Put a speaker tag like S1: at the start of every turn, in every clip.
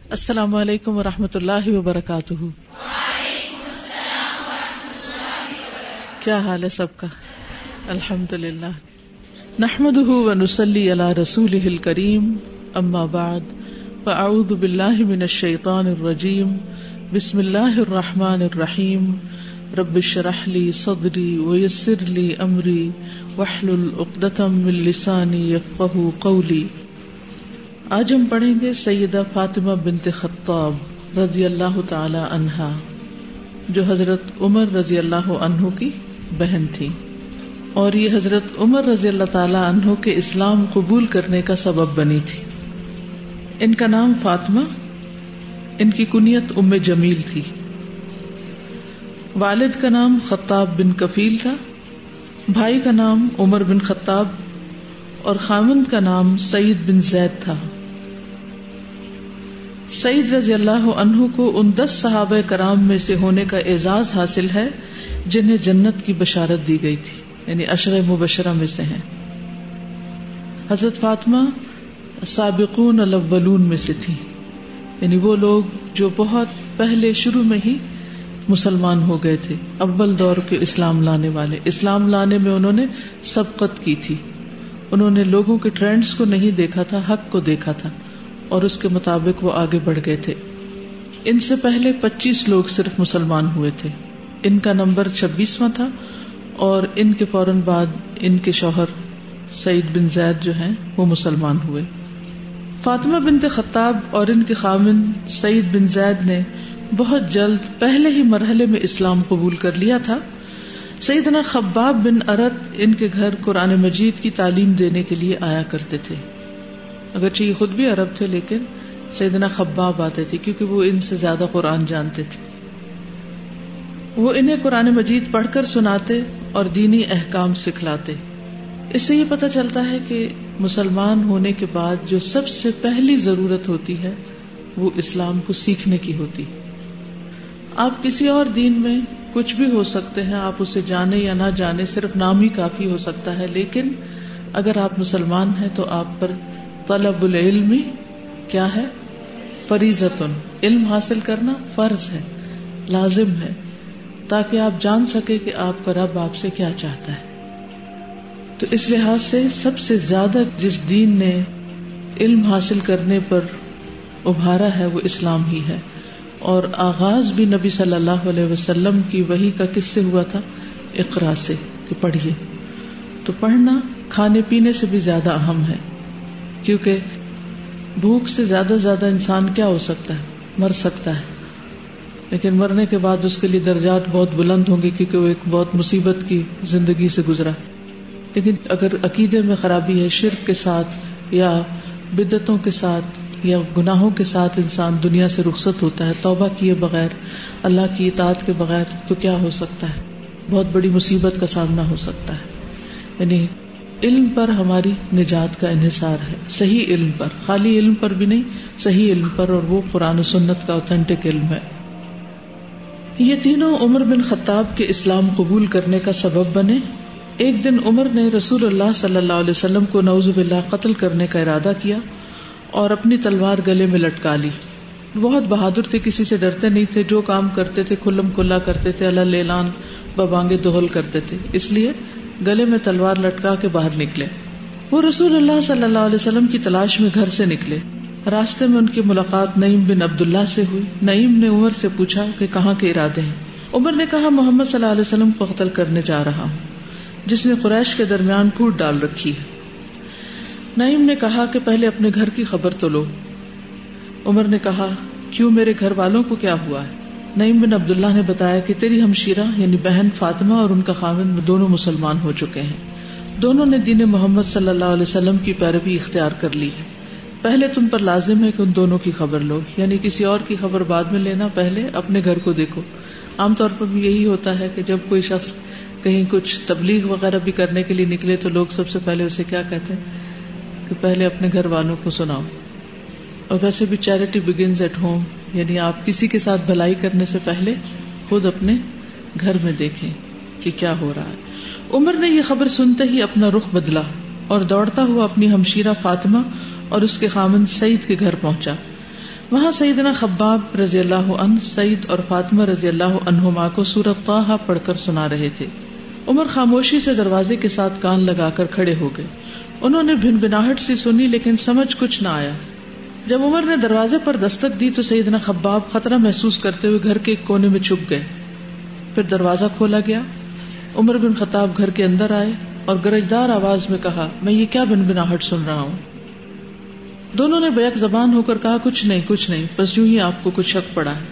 S1: السلام علیکم ورحمۃ اللہ وبرکاتہ. کیا حال ہے سب کا؟ الحمدللہ. نحمده ونصلی علی رسولہ الکریم. اما بعد فاعوذ باللہ من الشیطان الرجیم. بسم اللہ الرحمن الرحیم. رب اشرح لی صدری ویسر لی امری واحلل عقدۃ من لسانی یفقہوا قولی. آج ہم پڑھیں گے سیدہ فاطمہ بنت خطاب رضی اللہ تعالی عنہا، جو حضرت عمر رضی اللہ عنہ کی بہن تھی، اور یہ حضرت عمر رضی اللہ تعالی عنہ کے اسلام قبول کرنے کا سبب بنی تھی. ان کا نام فاطمہ، ان کی کنیت ام جمیل تھی. والد کا نام خطاب بن کفیل تھا، بھائی کا نام عمر بن خطاب اور خاوند کا نام سعید بن زید تھا. سعید رضی اللہ عنہ کو ان 10 صحابہ کرام میں سے ہونے کا اعزاز حاصل ہے جنہیں جنت کی بشارت دی گئی تھی، یعنی عشرہ مبشرہ میں سے ہیں. حضرت فاطمہ سابقون الاولون میں سے تھی، یعنی وہ لوگ جو بہت پہلے شروع میں ہی مسلمان ہو گئے تھے، اول دور کے اسلام لانے والے. اسلام لانے میں انہوں نے سبقت کی تھی، انہوں نے لوگوں کے ٹرینڈز کو نہیں دیکھا تھا، حق کو دیکھا تھا اور اس کے مطابق وہ آگے بڑھ گئے تھے. ان سے پہلے 25 لوگ صرف مسلمان ہوئے تھے، ان کا نمبر 26واں تھا، اور ان کے فوراً بعد ان کے شوہر سعید بن زید جو ہیں وہ مسلمان ہوئے. فاطمہ بنت خطاب اور ان کے خاوند سعید بن زید نے بہت جلد پہلے ہی مرحلے میں اسلام قبول کر لیا تھا. سیدنا خباب بن ارت ان کے گھر قرآن مجید کی تعلیم دینے کے لیے آیا کرتے تھے. اگرچہ یہ خود بھی عرب تھے، لیکن سیدنا خباب آتے تھے کیونکہ وہ ان سے زیادہ قرآن جانتے تھے. وہ انہیں قرآن مجید پڑھ کر سناتے اور دینی احکام سکھلاتے. اس سے یہ پتہ چلتا ہے کہ مسلمان ہونے کے بعد جو سب سے پہلی ضرورت ہوتی ہے وہ اسلام کو سیکھنے کی ہوتی. آپ کسی اور دین میں کچھ بھی ہو سکتے ہیں، آپ اسے جانے یا نہ جانے، صرف نام ہی کافی ہو سکتا ہے، لیکن اگر آپ مسلمان ہیں تو آپ پر طلب العلم کیا ہے؟ فریضۃ. علم حاصل کرنا فرض ہے، لازم ہے، تاکہ آپ جان سکے کہ آپ کا رب آپ سے کیا چاہتا ہے. تو اس لحاظ سے سب سے زیادہ جس دین نے علم حاصل کرنے پر ابھارا ہے وہ اسلام ہی ہے. اور آغاز بھی نبی صلی اللہ علیہ وسلم کی وحی کا کس سے ہوا تھا؟ اقرا سے، کہ پڑھیے. تو پڑھنا کھانے پینے سے بھی زیادہ اہم ہے، کیونکہ بھوک سے زیادہ انسان کیا ہو سکتا ہے؟ مر سکتا ہے، لیکن مرنے کے بعد اس کے لیے درجات بہت بلند ہوں گے، کیونکہ وہ ایک بہت مصیبت کی زندگی سے گزرا. لیکن اگر عقیدے میں خرابی ہے، شرک کے ساتھ یا بدعتوں کے ساتھ یا گناہوں کے ساتھ انسان دنیا سے رخصت ہوتا ہے توبہ کیے بغیر، اللہ کی اطاعت کے بغیر، تو کیا ہو سکتا ہے؟ بہت بڑی مصیبت کا سامنا ہو سکتا ہے. یعنی علم پر ہماری نجات کا انحصار ہے، صحیح علم پر، خالی علم پر بھی نہیں، صحیح علم پر، اور وہ قرآن و سنت کا اوتھینٹک علم ہے. یہ تینوں عمر بن خطاب کے اسلام قبول کرنے کا سبب بنے. ایک دن عمر نے رسول اللہ صلی اللہ علیہ وسلم کو نعوذ باللہ قتل کرنے کا ارادہ کیا اور اپنی تلوار گلے میں لٹکا لی. بہت بہادر تھے، کسی سے ڈرتے نہیں تھے، جو کام کرتے تھے کھلم کھلا کرتے تھے، اللہ لیلان ببانگے دہل کرتے تھے، اس لیے گلے میں تلوار لٹکا کے باہر نکلے. وہ رسول اللہ صلی اللہ علیہ وسلم کی تلاش میں گھر سے نکلے. راستے میں ان کی ملاقات نعیم بن عبداللہ سے ہوئی. نعیم نے عمر سے پوچھا کہ کہاں کے ارادے ہیں. عمر نے کہا محمد صلی اللہ علیہ وسلم کو قتل کرنے جا رہا ہوں، جس نے قریش کے درمیان پھوٹ ڈال رکھی ہے. نعیم نے کہا کہ پہلے اپنے گھر کی خبر تو لو. عمر نے کہا کیوں، میرے گھر والوں کو کیا ہوا ہے؟ نعیم بن عبداللہ نے بتایا کہ تیری ہمشیرہ یعنی بہن فاطمہ اور ان کا خاوند دونوں مسلمان ہو چکے ہیں. دونوں نے دین محمد صلی اللہ علیہ وسلم کی پیروی اختیار کر لی ہے. پہلے تم پر لازم ہے کہ ان دونوں کی خبر لو، یعنی کسی اور کی خبر بعد میں لینا، پہلے اپنے گھر کو دیکھو. عام طور پر بھی یہی ہوتا ہے کہ جب کوئی شخص کہیں کچھ تبلیغ وغیرہ بھی کرنے کے لیے نکلے تو لوگ سب سے پہلے اسے کیا کہتے ہیں کہ پہلے اپنے گھر والوں کو سناؤ. اور ویسے بھی چیریٹی بگنز ایٹ ہوم، یعنی آپ کسی کے ساتھ بھلائی کرنے سے پہلے خود اپنے گھر میں دیکھیں کہ کیا ہو رہا ہے. عمر نے یہ خبر سنتے ہی اپنا رخ بدلا اور دوڑتا ہوا اپنی ہمشیرہ فاطمہ اور اس کے خاوند سعید کے گھر پہنچا. وہاں سیدنا خباب رضی اللہ عنہ سعید اور فاطمہ رضی اللہ عنہما کو سورۃ طٰہٰ پڑھ کر سنا رہے تھے. عمر خاموشی سے دروازے کے ساتھ کان لگا کر کھڑے ہو گئے. انہوں نے بھنبھناہٹ سی سنی لیکن سمجھ کچھ نہ آیا. جب عمر نے دروازے پر دستک دی تو سیدنا خباب خطرہ محسوس کرتے ہوئے گھر کے ایک کونے میں چھپ گئے. پھر دروازہ کھولا گیا. عمر بن خطاب گھر کے اندر آئے اور گرجدار آواز میں کہا, میں یہ کیا بھنبھناہٹ سن رہا ہوں؟ دونوں نے بیک زبان ہو کر کہا, کچھ نہیں, بس یوں ہی آپ کو کچھ شک پڑا ہے.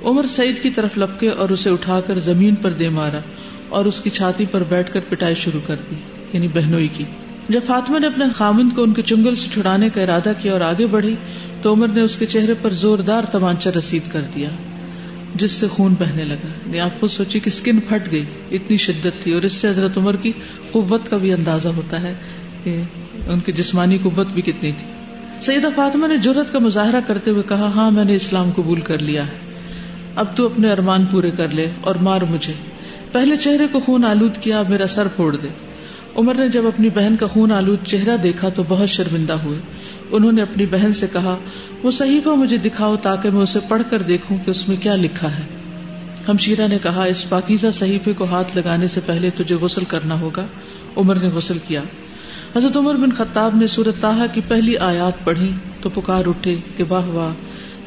S1: عمر سعید کی طرف لپکے اور اسے اٹھا کر زمین پر دے مارا اور اس کی چھاتی پر بیٹھ کر پٹائی شروع کر دی, یعنی بہنوئی کی. جب فاطمہ نے اپنے خامند کو ان کے چنگل سے چھڑانے کا ارادہ کیا اور آگے بڑھی تو عمر نے اس کے چہرے پر زوردار تمانچہ رسید کر دیا جس سے خون بہنے لگا. یعنی آپ خود سوچی کہ اسکن پھٹ گئی, اتنی شدت تھی. اور اس سے حضرت عمر کی قوت کا بھی اندازہ ہوتا ہے کہ ان کی جسمانی قوت بھی کتنی تھی. سیدہ فاطمہ نے جرأت کا مظاہرہ کرتے ہوئے کہا, ہاں میں نے اسلام قبول کر لیا ہے, اب تو اپنے ارمان پورے کر لے اور مار مجھے. پہلے چہرے کو خون آلود کیا, میرا سر پھوڑ دے. عمر نے جب اپنی بہن کا خون آلود چہرہ دیکھا تو بہت شرمندہ ہوئے. انہوں نے اپنی بہن سے کہا, وہ صحیفہ مجھے دکھاؤ تاکہ میں اسے پڑھ کر دیکھوں کہ اس میں کیا لکھا ہے. ہمشیرہ نے کہا, اس پاکیزہ صحیفے کو ہاتھ لگانے سے پہلے تجھے غسل کرنا ہوگا. عمر نے غسل کیا. حضرت عمر بن خطاب نے سورۃ طٰہٰ کی پہلی آیات پڑھی تو پکار اٹھے کہ واہ واہ,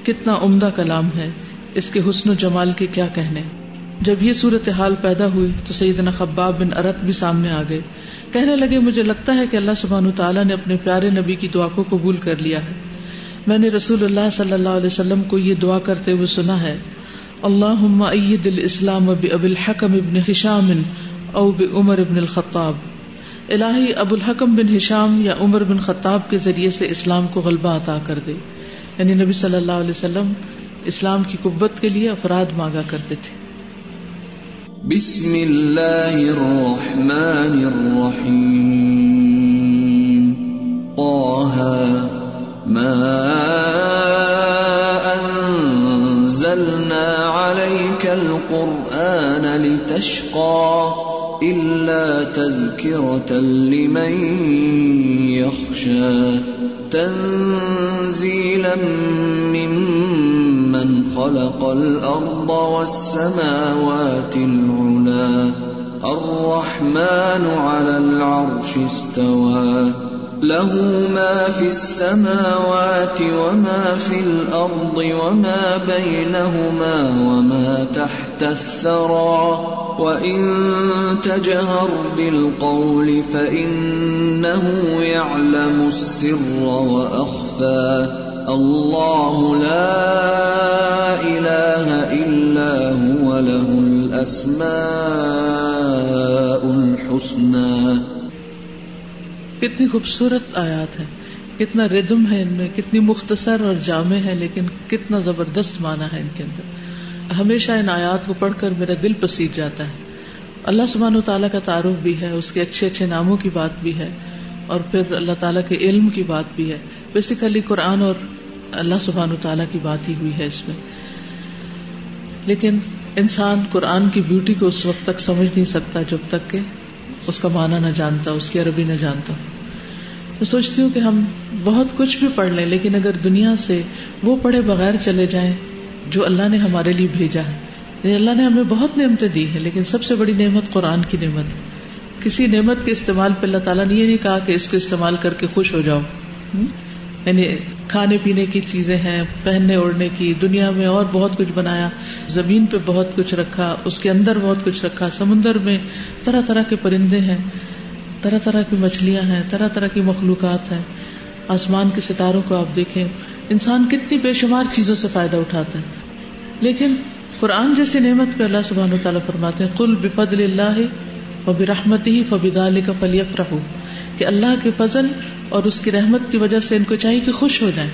S1: کتنا عمدہ کلام ہے, اس کے حسن و جمال کے کیا کہنے. جب یہ صورتحال پیدا ہوئی تو سیدنا خباب بن ارت بھی سامنے آ گئے. کہنے لگے, مجھے لگتا ہے کہ اللہ سبحانہ تعالیٰ نے اپنے پیارے نبی کی دعا کو قبول کر لیا ہے. میں نے رسول اللہ صلی اللہ علیہ وسلم کو یہ دعا کرتے ہوئے سنا ہے, اللہم اید الاسلام بأبی الحکم ابن ہشام او بعمر ابن الخطاب. الہی ابو الحکم بن ہشام یا عمر بن خطاب کے ذریعے سے اسلام کو غلبہ عطا کر دے. یعنی نبی صلی اللہ علیہ وسلم اسلام کی قوت کے لیے افراد مانگا کرتے تھے.
S2: بسم اللہ الرحمن الرحیم. طٰہٰ ما انزلنا علیک القرآن لتشقى الا تذکرة لمن یخشى تنزیلا ممن خلق الارض والسماوات العلا الرحمن على العرش استوى له ما في السماوات وما في الأرض وما بينهما وما تحت الثرى وإن تجهر بالقول فإنه يعلم السر وأخفى الله لا إله إلا هو له الأسماء الحسنى.
S1: کتنی خوبصورت آیات ہیں, کتنا ردم ہے ان میں, کتنی مختصر اور جامع ہے, لیکن کتنا زبردست معنی ہے ان کے اندر. ہمیشہ ان آیات کو پڑھ کر میرا دل پسیج جاتا ہے. اللہ سبحانہ و تعالیٰ کا تعارف بھی ہے, اس کے اچھے اچھے ناموں کی بات بھی ہے, اور پھر اللہ تعالیٰ کے علم کی بات بھی ہے. بیسیکلی قرآن اور اللہ سبحانہ و تعالیٰ کی بات ہی ہوئی ہے اس میں. لیکن انسان قرآن کی بیوٹی کو اس وقت تک سمجھ نہیں سکتا جب تک کہ اس کا معنی نہ جانتا, اس کی عربی نہ جانتا. میں سوچتی ہوں کہ ہم بہت کچھ بھی پڑھ لیں, لیکن اگر دنیا سے وہ پڑھے بغیر چلے جائیں جو اللہ نے ہمارے لیے بھیجا ہے. اللہ نے ہمیں بہت نعمتیں دی ہیں, لیکن سب سے بڑی نعمت قرآن کی نعمت ہے. کسی نعمت کے استعمال پہ اللہ تعالیٰ نے یہ نہیں کہا کہ اس کو استعمال کر کے خوش ہو جاؤ. یعنی کھانے پینے کی چیزیں ہیں, پہننے اوڑھنے کی, دنیا میں اور بہت کچھ بنایا, زمین پہ بہت کچھ رکھا, اس کے اندر بہت کچھ رکھا, سمندر میں طرح طرح کے پرندے ہیں, طرح طرح کی مچھلیاں ہیں, طرح طرح کی مخلوقات ہیں. آسمان کے ستاروں کو آپ دیکھیں, انسان کتنی بے شمار چیزوں سے فائدہ اٹھاتا ہے. لیکن قرآن جیسی نعمت پہ اللہ سبحانہ و تعالیٰ فرماتے ہیں, قل بفضل اللہ وبرحمتہ فبذلک فلیفرحوا, کہ اللہ کے فضل اور اس کی رحمت کی وجہ سے ان کو چاہیے کہ خوش ہو جائیں.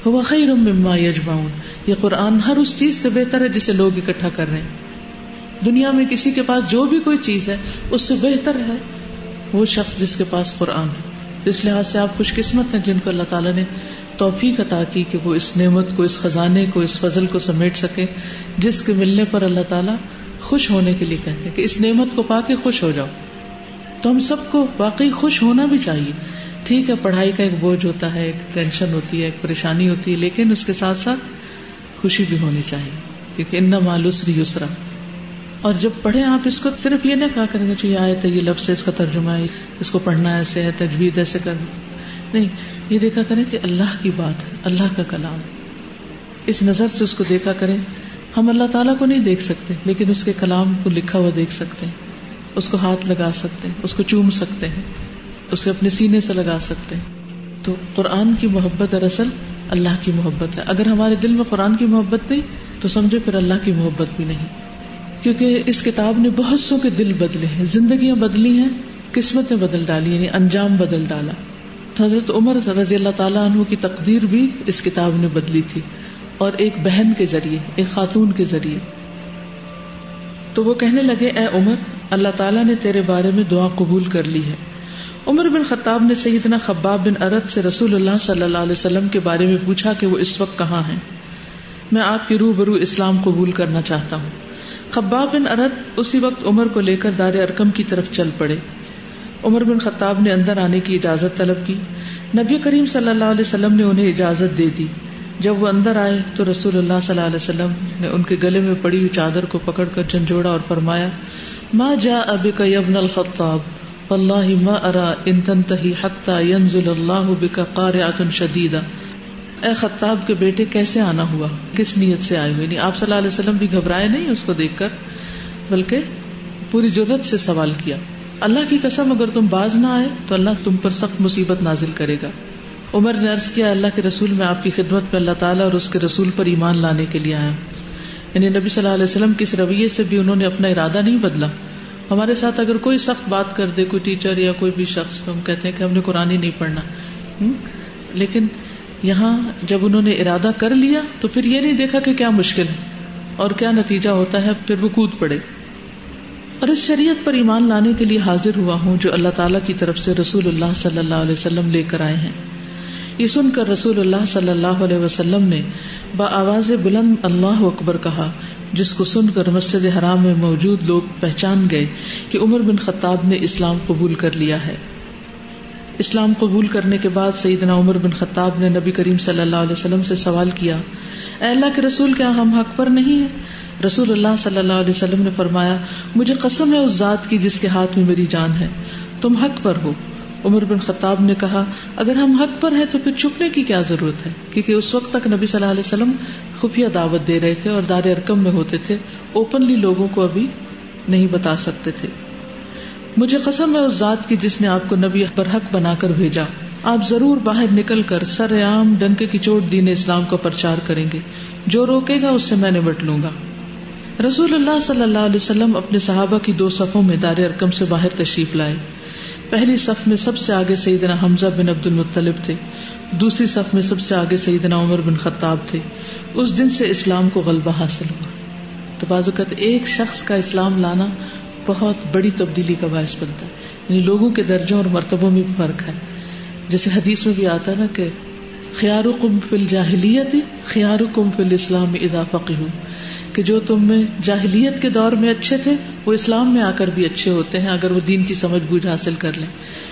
S1: هو خیر مما یجمعون, یہ قرآن ہر اس چیز سے بہتر ہے جسے لوگ اکٹھا کر رہے ہیں. دنیا میں کسی کے پاس جو بھی کوئی چیز ہے اس سے بہتر ہے وہ شخص جس کے پاس قرآن ہے. اس لحاظ سے آپ خوش قسمت ہیں جن کو اللہ تعالیٰ نے توفیق عطا کی کہ وہ اس نعمت کو, اس خزانے کو, اس فضل کو سمیٹ سکے, جس کے ملنے پر اللہ تعالیٰ خوش ہونے کے لیے کہتے ہیں کہ اس نعمت کو پا کے خوش ہو جاؤ. تو ہم سب کو واقعی خوش ہونا بھی چاہیے. ٹھیک ہے پڑھائی کا ایک بوجھ ہوتا ہے, ایک ٹینشن ہوتی ہے, ایک پریشانی ہوتی ہے, لیکن اس کے ساتھ ساتھ خوشی بھی ہونی چاہیے, کیونکہ ان مع العسر یسرا. اور جب پڑھیں آپ اس کو صرف یہ نہ کہا کریں گے یہ آیت ہے, یہ لفظ ہے, اس کا ترجمہ ہے, اس کو پڑھنا ایسے ہے, تجوید ایسے کرنا, نہیں, یہ دیکھا کریں کہ اللہ کی بات ہے, اللہ کا کلام, اس نظر سے اس کو دیکھا کریں. ہم اللہ تعالیٰ کو نہیں دیکھ سکتے, لیکن اس کے کلام کو لکھا ہوا دیکھ سکتے ہیں, اس کو ہاتھ لگا سکتے ہیں, اس کو چوم سکتے ہیں, اسے اپنے سینے سے لگا سکتے ہیں. تو قرآن کی محبت دراصل اللہ کی محبت ہے. اگر ہمارے دل میں قرآن کی محبت نہیں تو سمجھے پھر اللہ کی محبت بھی نہیں, کیونکہ اس کتاب نے بہت سو کے دل بدلے ہیں, زندگیاں بدلی ہیں, قسمتیں بدل ڈالی, یعنی انجام بدل ڈالا. حضرت عمر رضی اللہ تعالیٰ عنہ کی تقدیر بھی اس کتاب نے بدلی تھی, اور ایک بہن کے ذریعے, ایک خاتون کے ذریعے. تو وہ کہنے لگے اے عمر, اللہ تعالیٰ نے تیرے بارے میں دعا قبول کر لی ہے. عمر بن خطاب نے سیدنا خباب بن ارد سے رسول اللہ صلی اللہ علیہ وسلم کے بارے میں پوچھا کہ وہ اس وقت کہاں ہیں, میں آپ کے روبرو اسلام قبول کرنا چاہتا ہوں. خباب بن ارد اسی وقت عمر کو لے کر دار ارقم کی طرف چل پڑے. عمر بن خطاب نے اندر آنے کی اجازت طلب کی. نبی کریم صلی اللہ علیہ وسلم نے انہیں اجازت دے دی. جب وہ اندر آئے تو رسول اللہ صلی اللہ علیہ وسلم نے ان کے گلے میں پڑی ہوئی چادر کو پکڑ کر جھنجھوڑا اور فرمایا ما جاء بک یا ابن الخطاب واللہ ما ارى ان تنتہی حتی ینزل اللہ بک قارعۃ شدیدہ. اے خطاب کے بیٹے کیسے آنا ہوا, کس نیت سے آئے ہوئے؟ آپ صلی اللہ علیہ وسلم بھی گھبرائے نہیں اس کو دیکھ کر, بلکہ پوری جرأت سے سوال کیا. اللہ کی قسم اگر تم باز نہ آئے تو اللہ تم پر سخت مصیبت نازل کرے گا. عمر نے عرض کیا اللہ کے رسول, میں آپ کی خدمت میں اللہ تعالیٰ اور اس کے رسول پر ایمان لانے کے لیے آیا. یعنی نبی صلی اللہ علیہ وسلم کے اس رویے سے بھی انہوں نے اپنا ارادہ نہیں بدلا. ہمارے ساتھ اگر کوئی سخت بات کر دے, کوئی ٹیچر یا کوئی بھی شخص, تو ہم کہتے ہیں کہ ہم نے قرآن ہی نہیں پڑھنا, لیکن یہاں جب انہوں نے ارادہ کر لیا تو پھر یہ نہیں دیکھا کہ کیا مشکل ہے اور کیا نتیجہ ہوتا ہے, پھر وہ کود پڑے. اور اس شریعت پر ایمان لانے کے لیے حاضر ہوا ہوں جو اللہ تعالیٰ کی طرف سے رسول اللہ صلی اللہ علیہ وسلم لے کر آئے ہیں. یہ سن کر رسول اللہ صلی اللہ علیہ وسلم نے بآواز بلند اللہ اکبر کہا, جس کو سن کر مسجد حرام میں موجود لوگ پہچان گئے کہ عمر بن خطاب نے اسلام قبول کر لیا ہے. اسلام قبول کرنے کے بعد سیدنا عمر بن خطاب نے نبی کریم صلی اللہ علیہ وسلم سے سوال کیا, اے اللہ کے رسول کیا ہم حق پر نہیں ہیں؟ رسول اللہ صلی اللہ علیہ وسلم نے فرمایا مجھے قسم ہے اس ذات کی جس کے ہاتھ میں میری جان ہے, تم حق پر ہو. عمر بن خطاب نے کہا اگر ہم حق پر ہیں تو پھر چھپنے کی کیا ضرورت ہے, کیونکہ اس وقت تک نبی صلی اللہ علیہ وسلم خفیہ دعوت دے رہے تھے اور دار ارقم میں ہوتے تھے, اوپنلی لوگوں کو ابھی نہیں بتا سکتے تھے. مجھے قسم ہے اس ذات کی جس نے آپ کو نبی پر حق بنا کر بھیجا, آپ ضرور باہر نکل کر سر عام ڈنکے کی چوٹ دین اسلام کا پرچار کریں گے, جو روکے گا اس سے میں نمٹ لوں گا. رسول اللہ صلی اللہ علیہ وسلم اپنے صحابہ کی 2 صفوں میں دار ارقم سے باہر تشریف لائے. پہلی صف میں سب سے آگے سیدنا حمزہ بن عبد المطلب تھے, دوسری صف میں سب سے آگے سیدنا عمر بن خطاب تھے. اس دن سے اسلام کو غلبہ حاصل ہوا. تو بعض اوقات ایک شخص کا اسلام لانا بہت بڑی تبدیلی کا باعث بنتا ہے, یعنی لوگوں کے درجوں اور مرتبوں میں فرق ہے. جیسے حدیث میں بھی آتا ہے نا کہ خیارکم فی الجاہلیت خیارکم فی الاسلام اذا فقہوا, کہ جو تم میں جاہلیت کے دور میں اچھے تھے وہ اسلام میں آ کر بھی اچھے ہوتے ہیں اگر وہ دین کی سمجھ بوجھ حاصل کر لیں.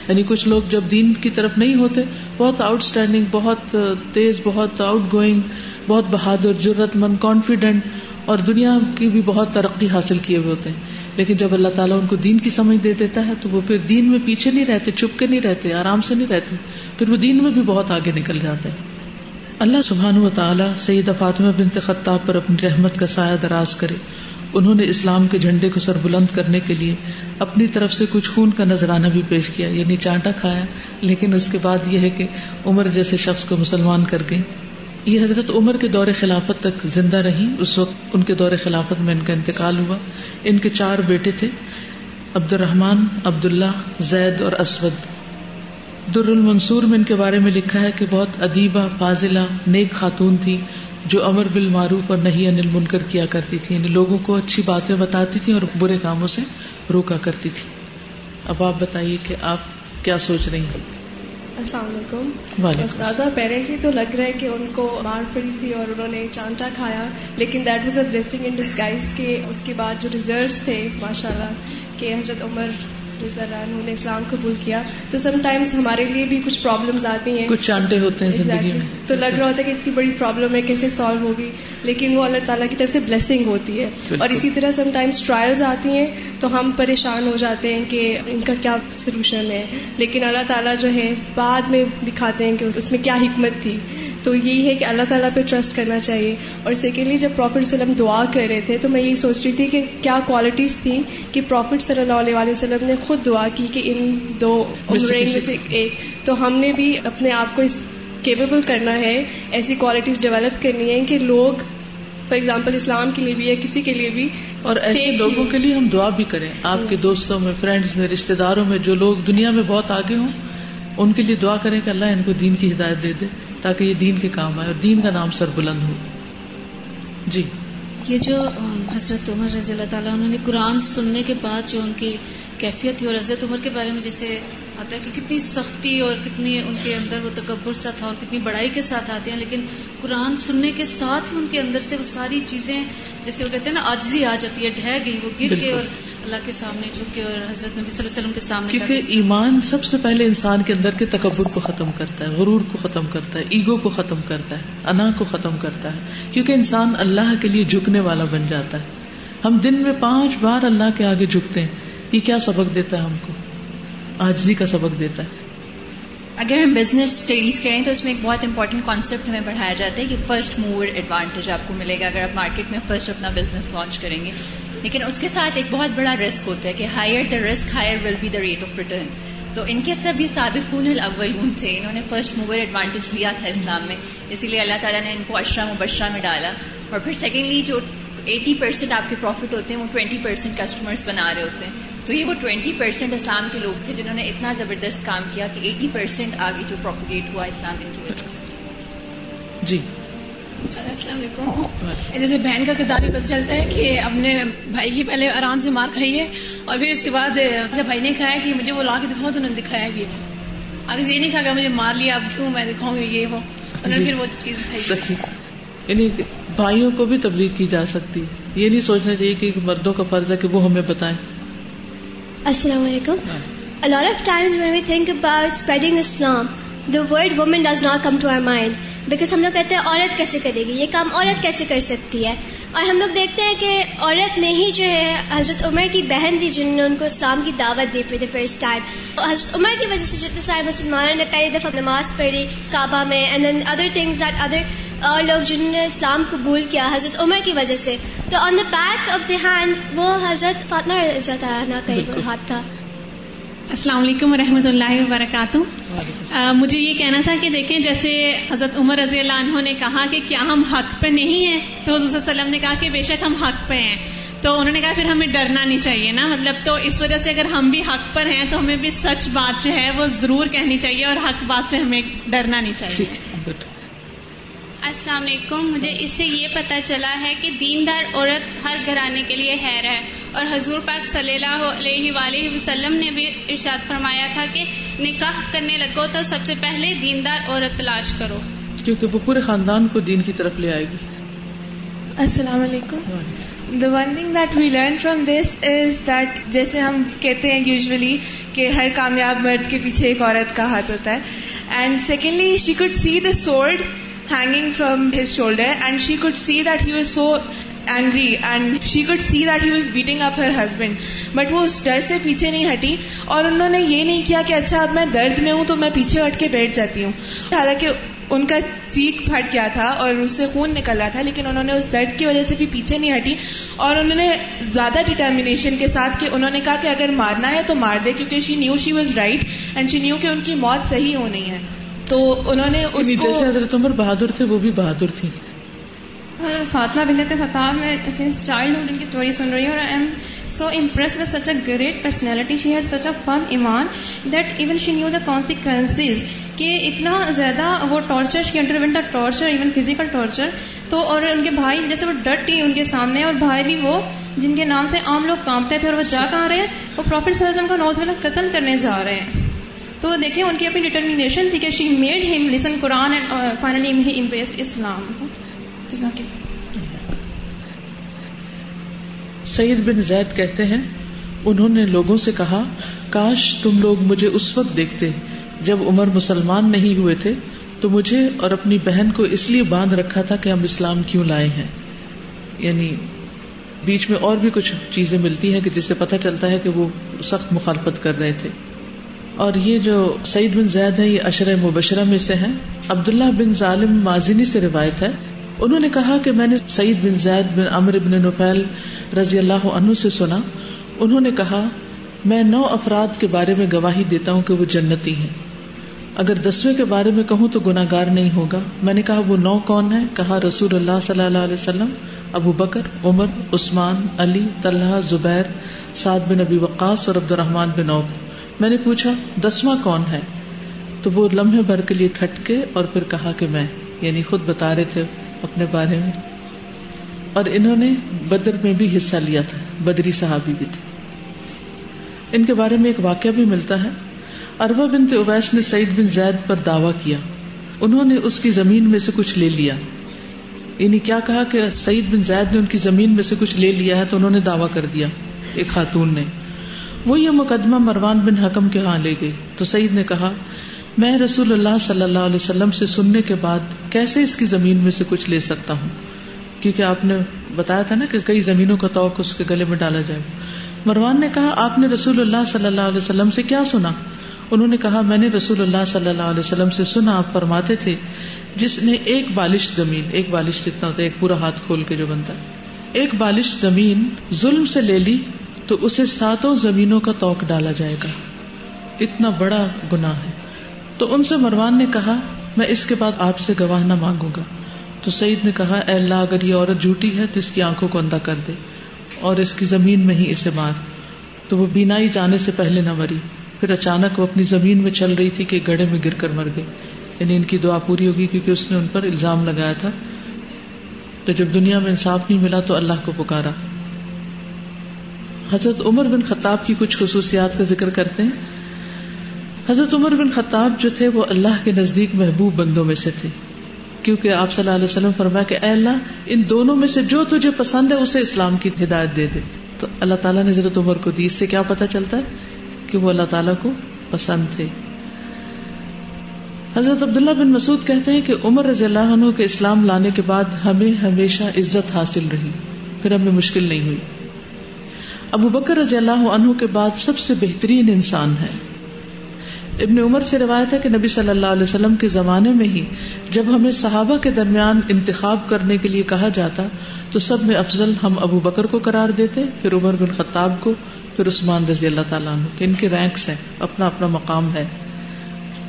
S1: یعنی کچھ لوگ جب دین کی طرف نہیں ہوتے, بہت آؤٹ اسٹینڈنگ, بہت تیز, بہت آؤٹ گوئنگ, بہت بہادر, جرت مند, کانفیڈنٹ, اور دنیا کی بھی بہت ترقی حاصل کیے ہوئے ہوتے ہیں, لیکن جب اللہ تعالیٰ ان کو دین کی سمجھ دے دیتا ہے تو وہ پھر دین میں پیچھے نہیں رہتے, چھپ کے نہیں رہتے, آرام سے نہیں رہتے, پھر وہ دین میں بھی بہت آگے نکل جاتے ہیں. اللہ سبحانہ و تعالیٰ سیدہ فاطمہ بنت خطاب پر اپنی رحمت کا سایہ دراز کرے. انہوں نے اسلام کے جھنڈے کو سر بلند کرنے کے لیے اپنی طرف سے کچھ خون کا نذرانہ بھی پیش کیا, یعنی چانٹا کھایا, لیکن اس کے بعد یہ ہے کہ عمر جیسے شخص کو مسلمان کر گئی. یہ حضرت عمر کے دور خلافت تک زندہ رہی. اس وقت ان کے دور خلافت میں ان کا انتقال ہوا. ان کے 4 بیٹے تھے, عبد الرحمن, عبداللہ, زید اور اسود. در المنصور میں ان کے بارے میں لکھا ہے کہ بہت ادیبہ, فاضلہ, نیک خاتون تھی جو امر بالمعروف اور نہی عن المنکر کیا کرتی تھی, یعنی لوگوں کو اچھی باتیں بتاتی تھی اور برے کاموں سے روکا کرتی تھی. اب آپ بتائیے کہ آپ کیا سوچ رہی ہیں؟
S3: السلام علیکم. استاذہ, اپیرنٹلی تو لگ رہا ہے کہ ان کو مار پڑی تھی اور انہوں نے چانٹا کھایا, لیکن that was a blessing in disguise کہ اس کے بعد جو ریزلٹس تھے ماشاءاللہ کہ حضرت عمر رضی اللہ عنہ نے اسلام قبول کیا تو سم ٹائمز ہمارے لیے بھی کچھ پرابلمز آتی ہیں,
S1: کچھ چانٹے ہوتے ہیں زندگی میں,
S3: تو لگ رہا ہوتا ہے کہ اتنی بڑی پرابلم ہے کیسے سالو ہوگی, لیکن وہ اللہ تعالیٰ کی طرف سے بلیسنگ ہوتی ہے. اور اسی طرح سم ٹائمز ٹرائلز آتی ہیں تو ہم پریشان ہو جاتے ہیں کہ ان کا کیا سلوشن ہے, لیکن اللہ تعالیٰ جو ہے بعد میں دکھاتے ہیں کہ اس میں کیا حکمت تھی. تو یہی ہے کہ اللہ تعالیٰ پہ ٹرسٹ کرنا چاہیے. اور سیکنڈلی جب پروفٹ صلی اللہ علیہ وسلم دعا کر رہے تھے تو میں یہی سوچ رہی تھی کہ کیا کوالٹیز تھیں کہ پروفٹ صلی اللہ علیہ وسلم نے خود دعا کی کہ ان دو عمرین میں سے ایک, تو ہم نے بھی اپنے آپ کو اس کیپیبل کرنا ہے, ایسی کوالٹیز ڈیولپ کرنی ہے کہ لوگ فار ایگزامپل اسلام کے لیے بھی یا کسی کے لیے بھی,
S1: اور ایسے لوگوں کے لیے ہم دعا بھی کریں. آپ کے دوستوں میں, فرینڈز میں, رشتہ داروں میں جو لوگ دنیا میں بہت آگے ہوں ان کے لیے دعا کریں کہ اللہ ان کو دین کی ہدایت دے دے تاکہ یہ دین کے کام آئے اور دین کا نام سر بلند ہو. جی, یہ
S4: جو حضرت عمر رضی اللہ تعالیٰ انہوں نے قرآن سننے کے بعد جو ان کی کیفیت تھی, اور حضرت عمر کے بارے میں جیسے آتا ہے کہ کتنی سختی اور کتنی ان کے اندر وہ تکبر سا تھا اور کتنی بڑائی کے ساتھ آتے ہیں, لیکن قرآن سننے کے ساتھ ہی ان کے اندر سے وہ ساری چیزیں جیسے وہ کہتے ہیں نا عاجزی آ جاتی ہے, ڈھہ گئی, وہ گر کے اور اللہ کے سامنے جھک کے اور حضرت نبی صلی اللہ علیہ وسلم کے سامنے,
S1: کیونکہ ایمان سب سے پہلے انسان کے اندر کے تکبر کو ختم کرتا ہے, غرور کو ختم کرتا ہے, ایگو کو ختم کرتا ہے, انا کو ختم کرتا ہے, کیونکہ انسان اللہ کے لیے جھکنے والا بن جاتا ہے. ہم دن میں 5 بار اللہ کے آگے جھکتے ہیں, یہ کیا سبق دیتا ہے ہم کو؟ عاجزی کا سبق دیتا ہے.
S5: اگر ہم بزنس اسٹڈیز کریں تو اس میں ایک بہت امپورٹنٹ کانسیپٹ ہمیں پڑھایا جاتا ہے کہ فرسٹ موور ایڈوانٹیج آپ کو ملے گا اگر آپ مارکیٹ میں فرسٹ اپنا بزنس لانچ کریں گے, لیکن اس کے ساتھ ایک بہت بڑا رسک ہوتا ہے کہ higher the risk higher will be the rate of return. تو ان کے سب یہ سابقون الاولون تھے, انہوں نے فرسٹ موور ایڈوانٹیج لیا تھا اسلام میں, اسی لیے اللہ تعالیٰ نے ان کو عشرہ مبشرہ میں ڈالا. اور پھر سیکنڈلی جو 80% آپ کے پروفٹ ہوتے ہیں وہ 20% کسٹمرز بنا رہے ہوتے ہیں, تو یہ وہ 20% اسلام کے لوگ تھے جنہوں نے اتنا زبردست کام کیا کہ 80% آگے جو پروپیگیٹ ہوا اسلام ان کی وجہ سے.
S1: جی,
S6: السلام علیکم. جیسے بہن کا کردار بھی پتہ چلتا ہے کہ اپنے بھائی کی پہلے آرام سے مار کھائی ہے, اور پھر اس کے بعد جب بھائی نے کہا کہ مجھے وہ لا کے دکھاؤ تو انہوں نے دکھایا بھی, آگے سے یہ نہیں کہا کہ مجھے مار لیا اب کیوں میں دکھاؤں گی یہ وہ, انہوں نے پھر وہ چیز دکھائی.
S1: یعنی بھائیوں کو بھی تبلیغ کی جا سکتی, یہ نہیں سوچنا چاہیے کہ مردوں کا فرض ہے کہ وہ ہمیں بتائیں.
S7: السلام علیکم. A lot of times when we think about spreading Islam, the word woman does not come to our mind. Because ہم لوگ کہتے ہیں عورت کیسے کرے گی, یہ کام عورت کیسے کر سکتی ہے, اور ہم لوگ دیکھتے ہیں کہ عورت نے ہی جو ہے حضرت عمر کی بہن تھی جنہوں نے ان کو اسلام کی دعوت دی فار دی فرسٹ ٹائم. حضرت عمر کی وجہ سے جتنے سارے مسلمانوں نے پہلی دفعہ نماز پڑھی کعبہ میں, and then other things that other اور لوگ جنہوں نے اسلام قبول کیا حضرت عمر کی وجہ سے. تو on the back of the hand وہ حضرت فاطمہ رضی اللہ عنہا کا ہی ہاتھ تھا.
S8: السلام علیکم ورحمۃ اللہ وبرکاتہ. مجھے یہ کہنا تھا کہ دیکھیں جیسے حضرت عمر رضی اللہ عنہ نے کہا کہ کیا ہم حق پہ نہیں ہیں, تو حضور صلی اللہ علیہ وسلم نے کہا کہ بے شک ہم حق پہ ہیں, تو انہوں نے کہا پھر ہمیں ڈرنا نہیں چاہیے نا, مطلب تو اس وجہ سے اگر ہم بھی حق پر ہیں تو ہمیں بھی سچ بات جو ہے وہ ضرور کہنی چاہیے اور حق بات سے ہمیں ڈرنا نہیں چاہیے.
S9: السلام علیکم. مجھے اس سے یہ پتہ چلا ہے کہ دیندار عورت ہر گھرانے کے لیے خیر ہے, اور حضور پاک صلی اللہ علیہ وآلہ وسلم نے بھی ارشاد فرمایا تھا کہ نکاح کرنے لگو تو سب سے پہلے دیندار عورت تلاش کرو,
S1: کیونکہ وہ پورے خاندان کو دین کی طرف لے آئے گی.
S10: السلام علیکم. The one thing that we learn from this is that جیسے ہم کہتے ہیں یوزولی کہ ہر کامیاب مرد کے پیچھے ایک عورت کا ہاتھ ہوتا ہے, and secondly she could see the sword hanging from his shoulder and she could see that he was so angry and she could see that he was beating up her husband, but وہ اس ڈر سے پیچھے نہیں ہٹی اور انہوں نے یہ نہیں کیا کہ اچھا اب میں درد میں ہوں تو میں پیچھے ہٹ کے بیٹھ جاتی ہوں. حالانکہ ان کا چیخ پھٹ گیا تھا اور اس سے خون نکل رہا تھا, لیکن انہوں نے اس درد کی وجہ سے بھی پیچھے نہیں ہٹی, اور انہوں نے زیادہ ڈٹرمنیشن کے ساتھ کہ انہوں نے کہا کہ اگر مارنا ہے تو مار دے, کیونکہ she knew she was right and she knew کہ ان کی موت صحیح ہونی ہے. تو انہوں نے اس کو,
S1: جیسے حضرت عمر بہادر تھے وہ بھی بہادر تھی.
S11: فاطمہ بنت خطاب میں سنس چائلڈہڈ ان کی اسٹوری سن رہی ہوں, اور I am so impressed with such a great personality. She had such a firm ایمان that even she knew the consequences, کہ اتنا زیادہ وہ torture, she underwent the torture, even physical torture. تو اور ان کے بھائی جیسے وہ ڈٹی ان کے سامنے, اور بھائی بھی وہ جن کے نام سے عام لوگ کانپتے تھے, اور وہ جا کہاں رہے ہیں, وہ پروفیٹ صلی اللہ علیہ وسلم کا نعوذ باللہ قتل کرنے جا رہے ہیں. تو دیکھیں ان کی اپنی ڈٹرمنیشن تھی کہ شی میڈ ہم لسن قرآن اینڈ فائنلی ہی امبریسڈ اسلام. جزاک اللہ.
S1: سعید بن زید کہتے ہیں انہوں نے لوگوں سے کہا کاش تم لوگ مجھے اس وقت دیکھتے جب عمر مسلمان نہیں ہوئے تھے تو مجھے اور اپنی بہن کو اس لیے باندھ رکھا تھا کہ ہم اسلام کیوں لائے ہیں. یعنی بیچ میں اور بھی کچھ چیزیں ملتی ہیں کہ جس سے پتہ چلتا ہے کہ وہ سخت مخالفت کر رہے تھے. اور یہ جو سعید بن زید ہے یہ عشرہ مبشرہ میں سے ہیں. عبداللہ بن ظالم مازنی سے روایت ہے, انہوں نے کہا کہ میں نے سعید بن زید بن عمرو بن نفیل رضی اللہ عنہ سے سنا, انہوں نے کہا میں 9 افراد کے بارے میں گواہی دیتا ہوں کہ وہ جنتی ہیں, اگر 10ویں کے بارے میں کہوں تو گناہگار نہیں ہوگا. میں نے کہا وہ 9 کون ہیں؟ کہا رسول اللہ صلی اللہ علیہ وسلم, ابو بکر, عمر, عثمان, علی, طلحہ, زبیر, سعد بن ابی وقاص اور عبد الرحمن بن عوف. میں نے پوچھا 10واں کون ہے؟ تو وہ لمحے بھر کے لیے ٹھٹکے اور پھر کہا کہ میں, یعنی خود بتا رہے تھے اپنے بارے میں. اور انہوں نے بدر میں بھی حصہ لیا تھا, بدری صحابی بھی تھے. ان کے بارے میں ایک واقعہ بھی ملتا ہے. عروہ بنت اویس نے سعید بن زید پر دعویٰ کیا, انہوں نے اس کی زمین میں سے کچھ لے لیا. یعنی کیا کہا کہ سعید بن زید نے ان کی زمین میں سے کچھ لے لیا ہے, تو انہوں نے دعویٰ کر دیا ایک خاتون نے. وہ یہ مقدمہ مروان بن حکم کے ہاں لے گئی تو سعید نے کہا میں رسول اللہ صلی اللہ علیہ وسلم سے سننے کے بعد کیسے اس کی زمین میں سے کچھ لے سکتا ہوں, کیونکہ آپ نے بتایا تھا نا کہ کئی زمینوں کا توق اس کے گلے میں ڈالا جائے. مروان نے کہا آپ نے رسول اللہ صلی اللہ علیہ وسلم سے کیا سنا؟ انہوں نے کہا میں نے رسول اللہ صلی اللہ علیہ وسلم سے سنا, آپ فرماتے تھے جس نے ایک بالش زمین, ایک بالش جتنا ہوتا ہے ایک پورا ہاتھ کھول کے جو بنتا ہے, ایک بالش زمین ظلم سے لے لی تو اسے 7 زمینوں کا توق ڈالا جائے گا. اتنا بڑا گناہ ہے. تو ان سے مروان نے کہا میں اس کے بعد آپ سے گواہ نہ مانگوں گا. تو سعید نے کہا اے اللہ اگر یہ عورت جھوٹی ہے تو اس کی آنکھوں کو اندھا کر دے اور اس کی زمین میں ہی اسے مار. تو وہ بینائی جانے سے پہلے نہ مری. پھر اچانک وہ اپنی زمین میں چل رہی تھی کہ گڑھے میں گر کر مر گئے. یعنی ان کی دعا پوری ہوگی کیونکہ اس نے ان پر الزام لگایا تھا. تو جب دنیا میں انصاف نہیں ملا تو اللہ کو پکارا. حضرت عمر بن خطاب کی کچھ خصوصیات کا ذکر کرتے ہیں. حضرت عمر بن خطاب جو تھے وہ اللہ کے نزدیک محبوب بندوں میں سے تھے, کیونکہ آپ صلی اللہ علیہ وسلم فرمایا کہ اے اللہ ان دونوں میں سے جو تجھے پسند ہے اسے اسلام کی ہدایت دے دے. تو اللہ تعالیٰ نے حضرت عمر کو دی. اس سے کیا پتہ چلتا ہے کہ وہ اللہ تعالیٰ کو پسند تھے. حضرت عبداللہ بن مسعود کہتے ہیں کہ عمر رضی اللہ عنہ کے اسلام لانے کے بعد ہمیں ہمیشہ عزت حاصل رہی, پھر ہمیں مشکل نہیں ہوئی. ابو بکر رضی اللہ عنہ کے بعد سب سے بہترین انسان ہے. ابن عمر سے روایت ہے کہ نبی صلی اللہ علیہ وسلم کے زمانے میں ہی جب ہمیں صحابہ کے درمیان انتخاب کرنے کے لیے کہا جاتا تو سب میں افضل ہم ابو بکر کو قرار دیتے, پھر عمر بن خطاب کو, پھر عثمان رضی اللہ تعالیٰ عنہ, کہ ان کے رینکس ہیں, اپنا اپنا مقام ہے.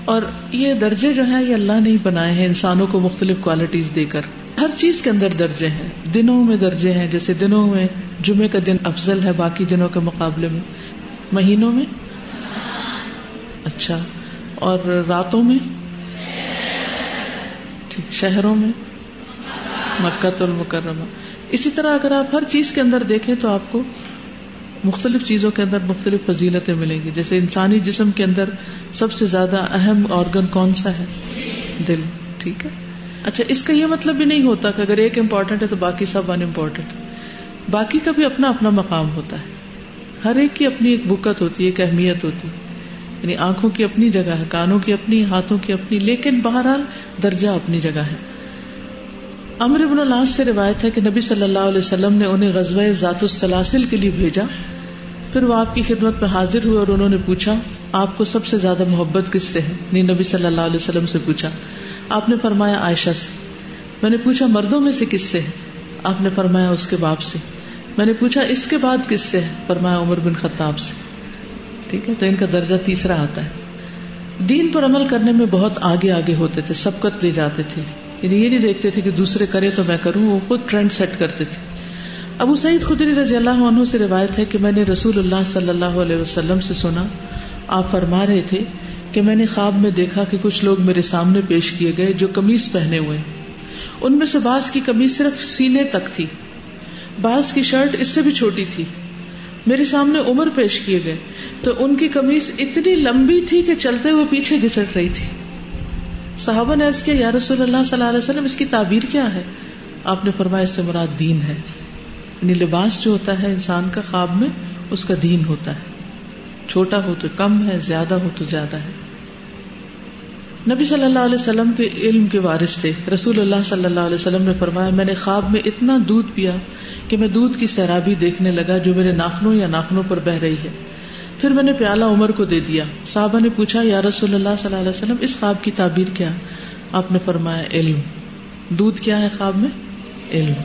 S1: اور یہ درجے جو ہیں یہ اللہ نے ہی بنائے ہیں انسانوں کو مختلف کوالٹیز دے کر. ہر چیز کے اندر درجے ہیں. دنوں میں درجے ہیں, جیسے دنوں میں جمعے کا دن افضل ہے باقی دنوں کے مقابلے میں. مہینوں میں اچھا, اور راتوں میں ٹھیک, شہروں میں مکہ المکرمہ. اسی طرح اگر آپ ہر چیز کے اندر دیکھیں تو آپ کو مختلف چیزوں کے اندر مختلف فضیلتیں ملیں گی. جیسے انسانی جسم کے اندر سب سے زیادہ اہم آرگن کون سا ہے؟ دل. ٹھیک ہے. اچھا, اس کا یہ مطلب بھی نہیں ہوتا کہ اگر ایک امپورٹنٹ ہے تو باقی سب ان امپورٹنٹ. باقی کا بھی اپنا اپنا مقام ہوتا ہے. ہر ایک کی اپنی ایک بکت ہوتی ہے, ایک اہمیت ہوتی ہے. یعنی آنکھوں کی اپنی جگہ ہے, کانوں کی اپنی, ہاتھوں کی اپنی, لیکن بہرحال درجہ اپنی جگہ ہے. عمرو بن العاص سے روایت ہے کہ نبی صلی اللہ علیہ وسلم نے انہیں غزوہ ذات السلاسل کے لیے بھیجا. پھر وہ آپ کی خدمت میں حاضر ہوئے اور انہوں نے پوچھا آپ کو سب سے زیادہ محبت کس سے ہے؟ نہیں, نبی صلی اللہ علیہ وسلم سے پوچھا. آپ نے فرمایا عائشہ سے. میں نے پوچھا مردوں میں سے کس سے ہے؟ آپ نے فرمایا اس کے باپ سے. میں نے پوچھا اس کے بعد کس سے ہے؟ فرمایا عمر بن خطاب سے. ٹھیک ہے, تو ان کا درجہ تیسرا آتا ہے. دین پر عمل کرنے میں بہت آگے آگے ہوتے تھے, سبقت لے جاتے تھے. یعنی یہ نہیں دیکھتے تھے کہ دوسرے کرے تو میں کروں, وہ خود ٹرینڈ سیٹ کرتے تھے. ابو سعید خدری رضی اللہ عنہ سے روایت ہے کہ میں نے رسول اللہ صلی اللہ علیہ وسلم سے سنا, آپ فرما رہے تھے کہ میں نے خواب میں دیکھا کہ کچھ لوگ میرے سامنے پیش کیے گئے جو قمیص پہنے ہوئے. ان میں سے بعض کی قمیص صرف سینے تک تھی, بعض کی شرٹ اس سے بھی چھوٹی تھی. میرے سامنے عمر پیش کیے گئے تو ان کی قمیص اتنی لمبی تھی کہ چلتے ہوئے پیچھے گھسٹ رہی تھی. صحابہ نے عرض کیا یا رسول اللہ صلی اللہ علیہ وسلم اس کی تعبیر کیا ہے؟ آپ نے فرمایا اس سے مراد دین ہے. یعنی لباس جو ہوتا ہے انسان کا خواب میں اس کا دین ہوتا ہے. چھوٹا ہو تو کم ہے, زیادہ ہو تو زیادہ ہے. نبی صلی اللہ علیہ وسلم کے علم کے وارث تھے. رسول اللہ صلی اللہ علیہ وسلم نے فرمایا, میں نے خواب میں اتنا دودھ پیا کہ میں دودھ کی سیرابی دیکھنے لگا جو میرے ناخنوں یا ناخنوں پر بہ رہی ہے. پھر میں نے پیالہ عمر کو دے دیا. صحابہ نے پوچھا, یا رسول اللہ صلی اللہ علیہ وسلم اس خواب کی تعبیر کیا؟ آپ نے فرمایا, علم. دودھ کیا ہے خواب میں؟ علم.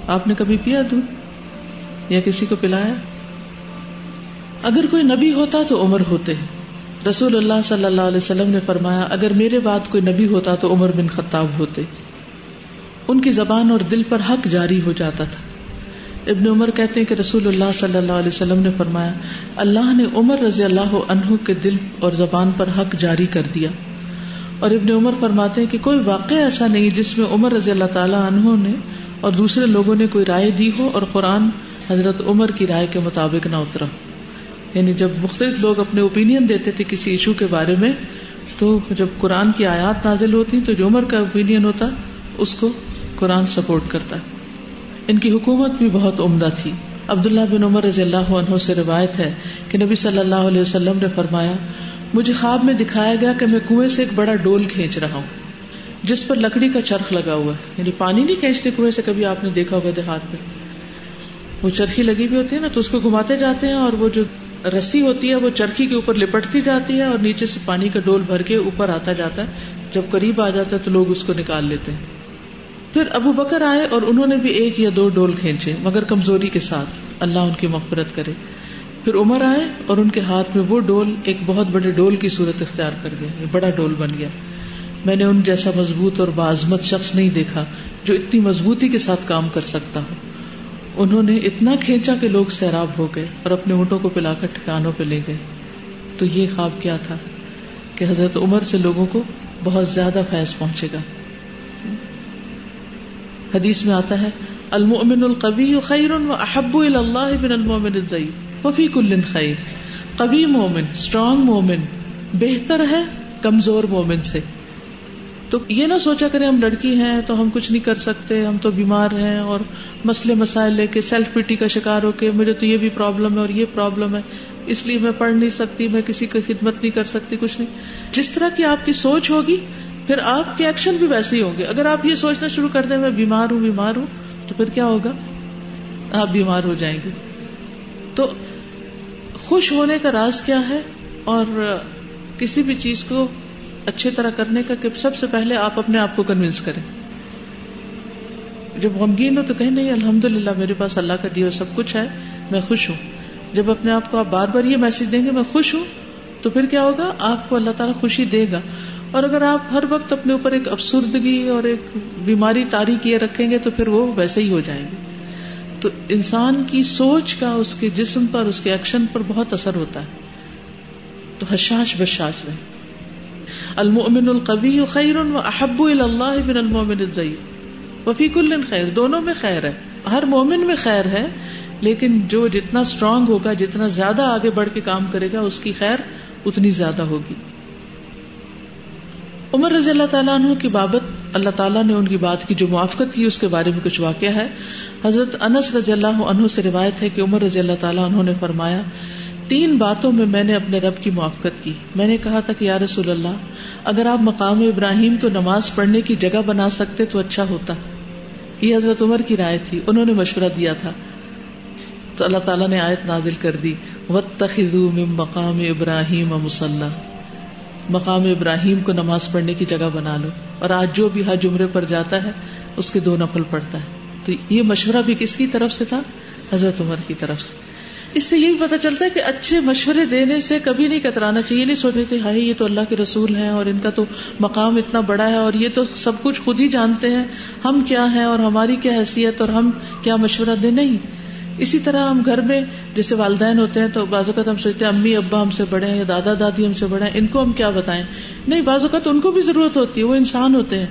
S1: آپ نے کبھی پیا دودھ یا کسی کو پلایا؟ اگر کوئی نبی ہوتا تو عمر ہوتے. رسول اللہ صلی اللہ علیہ وسلم نے فرمایا, اگر میرے بعد کوئی نبی ہوتا تو عمر بن خطاب ہوتے. ان کی زبان اور دل پر حق جاری ہو جاتا تھا. ابن عمر کہتے ہیں کہ رسول اللہ صلی اللہ علیہ وسلم نے فرمایا, اللہ نے عمر رضی اللہ عنہ کے دل اور زبان پر حق جاری کر دیا. اور ابن عمر فرماتے ہیں کہ کوئی واقعہ ایسا نہیں جس میں عمر رضی اللہ تعالیٰ عنہ نے اور دوسرے لوگوں نے کوئی رائے دی ہو اور قرآن حضرت عمر کی رائے کے مطابق نہ اترا. یعنی جب مختلف لوگ اپنے اوپینین دیتے تھے کسی ایشو کے بارے میں, تو جب قرآن کی آیات نازل ہوتی تو جو عمر کا اوپینین ہوتا اس کو قرآن سپورٹ کرتا. ان کی حکومت بھی بہت عمدہ تھی. عبداللہ بن عمر رضی اللہ عنہ سے روایت ہے کہ نبی صلی اللہ علیہ وسلم نے فرمایا, مجھے خواب میں دکھایا گیا کہ میں کنویں سے ایک بڑا ڈول کھینچ رہا ہوں جس پر لکڑی کا چرخ لگا ہوا ہے. یعنی پانی نہیں کھینچتے کنویں سے, کبھی آپ نے دیکھا ہوگا دیہات میں, وہ چرخی لگی ہوئی ہوتی ہے نا, تو اس کو گھماتے جاتے ہیں اور وہ جو رسی ہوتی ہے وہ چرخی کے اوپر لپٹتی جاتی ہے اور نیچے سے پانی کا ڈول بھر کے اوپر آتا جاتا ہے. جب قریب آ جاتا ہے تو لوگ اس کو نکال لیتے ہیں. پھر ابو بکر آئے اور انہوں نے بھی 1 یا 2 ڈول کھینچے, مگر کمزوری کے ساتھ, اللہ ان کی مغفرت کرے. پھر عمر آئے اور ان کے ہاتھ میں وہ ڈول ایک بہت بڑے ڈول کی صورت اختیار کر گیا, یہ بڑا ڈول بن گیا. میں نے ان جیسا مضبوط اور باعظمت شخص نہیں دیکھا جو اتنی مضبوطی کے ساتھ کام کر سکتا ہو. انہوں نے اتنا کھینچا کہ لوگ سیراب ہو گئے اور اپنے اونٹوں کو پلا کر ٹھکانوں پہ لے گئے. تو یہ خواب کیا تھا کہ حضرت عمر سے لوگوں کو بہت زیادہ فیض پہنچے گا. حدیث میں آتا ہے, المؤمن القوی خیر واحب الی اللہ من المؤمن الضعیف وفی کل خیر. قوی مومن, اسٹرانگ مومن بہتر ہے کمزور مومن سے. تو یہ نہ سوچا کریں ہم لڑکی ہیں تو ہم کچھ نہیں کر سکتے, ہم تو بیمار ہیں, اور مسئلے مسائل لے کے سیلف پیٹی کا شکار ہو کے مجھے تو یہ بھی پرابلم ہے اور یہ پرابلم ہے, اس لیے میں پڑھ نہیں سکتی, میں کسی کی خدمت نہیں کر سکتی, کچھ نہیں. جس طرح کی آپ کی سوچ ہوگی پھر آپ کے ایکشن بھی ویسے ہی ہوں گے. اگر آپ یہ سوچنا شروع کر دیں میں بیمار ہوں تو پھر کیا ہوگا, آپ بیمار ہو جائیں گے. تو خوش ہونے کا راز کیا ہے, اور کسی بھی چیز کو اچھی طرح کرنے کا, کہ سب سے پہلے آپ اپنے آپ کو کنونس کریں. جب غمگین ہو تو کہیں نہیں الحمدللہ میرے پاس اللہ کا دیا سب کچھ ہے, میں خوش ہوں. جب اپنے آپ کو آپ بار بار یہ میسج دیں گے میں خوش ہوں, تو پھر کیا ہوگا, آپ کو اللہ تعالیٰ خوشی دے گا. اور اگر آپ ہر وقت اپنے اوپر ایک افسردگی اور ایک بیماری طاری کیے رکھیں گے تو پھر وہ ویسے ہی ہو جائیں گے. تو انسان کی سوچ کا اس کے جسم پر, اس کے ایکشن پر بہت اثر ہوتا ہے. تو حشاش بشاش رہیں. المؤمن القوی خیر واحب الی اللہ من المؤمن الضعیف وفی کل خیر. دونوں میں خیر ہے, ہر مومن میں خیر ہے, لیکن جو جتنا اسٹرانگ ہوگا, جتنا زیادہ آگے بڑھ کے کام کرے گا, اس کی خیر اتنی زیادہ ہوگی. عمر رضی اللہ تعالیٰ عنہ کی بابت اللہ تعالیٰ نے ان کی بات کی جو موافقت کی اس کے بارے میں کچھ واقعہ ہے. حضرت انس رضی اللہ عنہ سے روایت ہے کہ عمر رضی اللہ تعالیٰ عنہ نے فرمایا, 3 باتوں میں نے اپنے رب کی موافقت کی. میں نے کہا تھا کہ یا رسول اللہ, اگر آپ مقام ابراہیم کو نماز پڑھنے کی جگہ بنا سکتے تو اچھا ہوتا. یہ حضرت عمر کی رائے تھی, انہوں نے مشورہ دیا تھا. تو اللہ تعالیٰ نے آیت نازل کر دی, وَاتَّخِذُوا مِن مَقَامِ إِبْرَاهِيمَ مُصَلًّى, مقام ابراہیم کو نماز پڑھنے کی جگہ بنا لو. اور آج جو بھی حج عمرے پر جاتا ہے اس کے 2 نفل پڑھتا ہے. تو یہ مشورہ بھی کس کی طرف سے تھا, حضرت عمر کی طرف سے. اس سے یہ بھی پتہ چلتا ہے کہ اچھے مشورے دینے سے کبھی نہیں کترانا چاہیے. نہیں سوچتے تھے ہائی یہ تو اللہ کے رسول ہیں اور ان کا تو مقام اتنا بڑا ہے اور یہ تو سب کچھ خود ہی جانتے ہیں, ہم کیا ہیں اور ہماری کیا حیثیت اور ہم کیا مشورہ دیں. نہیں. اسی طرح ہم گھر میں جیسے والدین ہوتے ہیں تو بعض اوقات ہم سوچتے ہیں امی ابا ہم سے بڑے ہیں یا دادا دادی ہم سے بڑے ہیں, ان کو ہم کیا بتائیں. نہیں, بعض اوقات ان کو بھی ضرورت ہوتی ہے, وہ انسان ہوتے ہیں,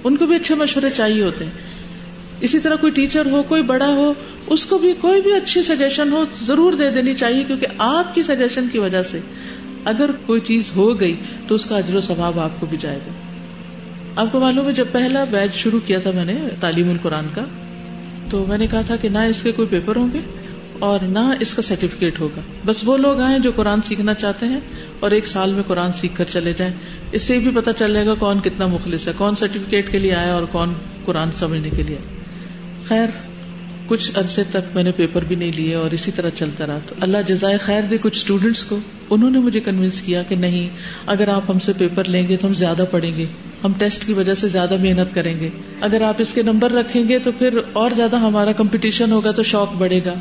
S1: ان کو بھی اچھے مشورے چاہیے ہوتے ہیں. اسی طرح کوئی ٹیچر ہو, کوئی بڑا ہو, اس کو بھی کوئی بھی اچھی سجیشن ہو ضرور دے دینی چاہیے, کیونکہ آپ کی سجیشن کی وجہ سے اگر کوئی چیز ہو گئی تو اس کا اجر و ثواب آپ کو بھی جائے گا. آپ کو معلوم ہے جب پہلا بیچ شروع کیا تھا میں نے تعلیم القرآن کا, تو میں نے کہا تھا کہ نہ اس کے کوئی پیپر ہوں گے اور نہ اس کا سرٹیفکیٹ ہوگا. بس وہ لوگ آئیں جو قرآن سیکھنا چاہتے ہیں اور 1 سال میں قرآن سیکھ کر چلے جائیں. اس سے بھی پتہ چل جائے گا کون کتنا مخلص ہے, کون سرٹیفکیٹ کے لیے آیا اور کون قرآن سمجھنے کے لیے. خیر کچھ عرصے تک میں نے پیپر بھی نہیں لیے اور اسی طرح چلتا رہا. تو اللہ جزائے خیر دے کچھ اسٹوڈینٹس کو, انہوں نے مجھے کنونس کیا کہ نہیں, اگر آپ ہم سے پیپر لیں گے تو ہم زیادہ پڑھیں گے, ہم ٹیسٹ کی وجہ سے زیادہ محنت کریں گے, اگر آپ اس کے نمبر رکھیں گے تو پھر اور زیادہ ہمارا کمپٹیشن ہوگا تو شوق بڑھے گا,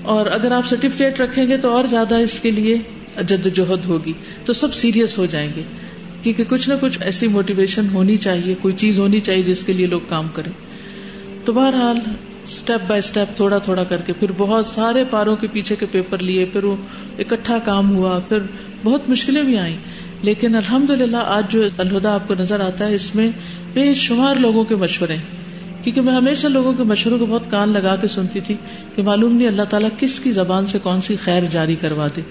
S1: اور اگر آپ سرٹیفکیٹ رکھیں گے تو اور زیادہ اس کے لیے جدوجہد ہوگی, تو سب سیریس ہو جائیں گے. کیونکہ کچھ نہ کچھ ایسی موٹیویشن ہونی چاہیے, کوئی چیز ہونی چاہیے جس کے لیے لوگ کام کریں. تو بہرحال اسٹیپ بائی اسٹیپ تھوڑا تھوڑا کر کے پھر بہت سارے پاروں کے پیچھے کے پیپر لیے, پھر وہ اکٹھا کام ہوا, پھر بہت مشکلیں بھی آئیں. لیکن الحمدللہ آج جو الہدی آپ کو نظر آتا ہے اس میں بے شمار لوگوں کے مشورے ہیں. کیونکہ میں ہمیشہ لوگوں کے مشوروں کو بہت کان لگا کے سنتی تھی کہ معلوم نہیں اللہ تعالیٰ کس کی زبان سے کون سی خیر جاری کروا دے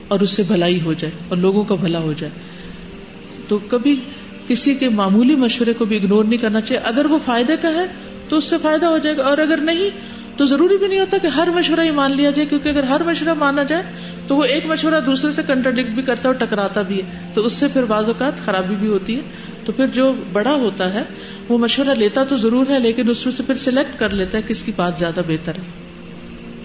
S1: اور اس سے بھلائی ہو جائے اور لوگوں کا بھلا ہو جائے. تو کبھی کسی کے معمولی مشورے کو بھی اگنور نہیں کرنا چاہیے. اگر وہ فائدے کا ہے تو اس سے فائدہ ہو جائے گا, اور اگر نہیں تو ضروری بھی نہیں ہوتا کہ ہر مشورہ ہی مان لیا جائے, کیونکہ اگر ہر مشورہ مانا جائے تو وہ ایک مشورہ دوسرے سے کنٹراڈکٹ بھی کرتا ہے اور ٹکراتا بھی ہے, تو اس سے پھر بعض اوقات خرابی بھی ہوتی ہے. تو پھر جو بڑا ہوتا ہے وہ مشورہ لیتا تو ضرور ہے, لیکن اس میں سے پھر سلیکٹ کر لیتا ہے کس کی بات زیادہ بہتر ہے.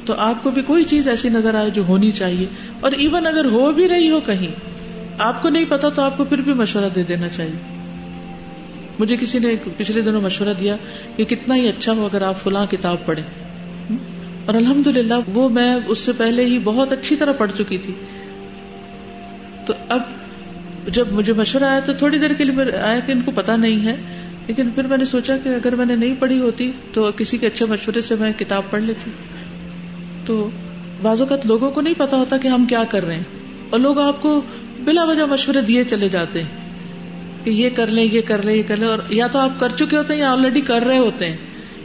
S1: تو آپ کو بھی کوئی چیز ایسی نظر آئے جو ہونی چاہیے, اور ایون اگر ہو بھی رہی ہو کہیں آپ کو نہیں پتا تو آپ کو پھر بھی مشورہ دے دینا چاہیے. مجھے کسی نے پچھلے دنوں مشورہ دیا کہ کتنا ہی اچھا ہو اگر آپ فلاں کتاب پڑھیں, اور الحمدللہ وہ میں اس سے پہلے ہی بہت اچھی طرح پڑھ چکی تھی. تو اب جب مجھے مشورہ آیا تو تھوڑی دیر کے لیے آیا کہ ان کو پتا نہیں ہے, لیکن پھر میں نے سوچا کہ اگر میں نے نہیں پڑھی ہوتی تو کسی کے اچھے مشورے سے میں کتاب پڑھ لیتی. تو بعض اوقات لوگوں کو نہیں پتا ہوتا کہ ہم کیا کر رہے ہیں, اور لوگ آپ کو بلا وجہ مشورے دیے چلے جاتے ہیں کہ یہ کر لیں, یہ کر لیں, یہ کر لیں, اور یا تو آپ کر چکے ہوتے ہیں یا آلریڈی کر رہے ہوتے ہیں.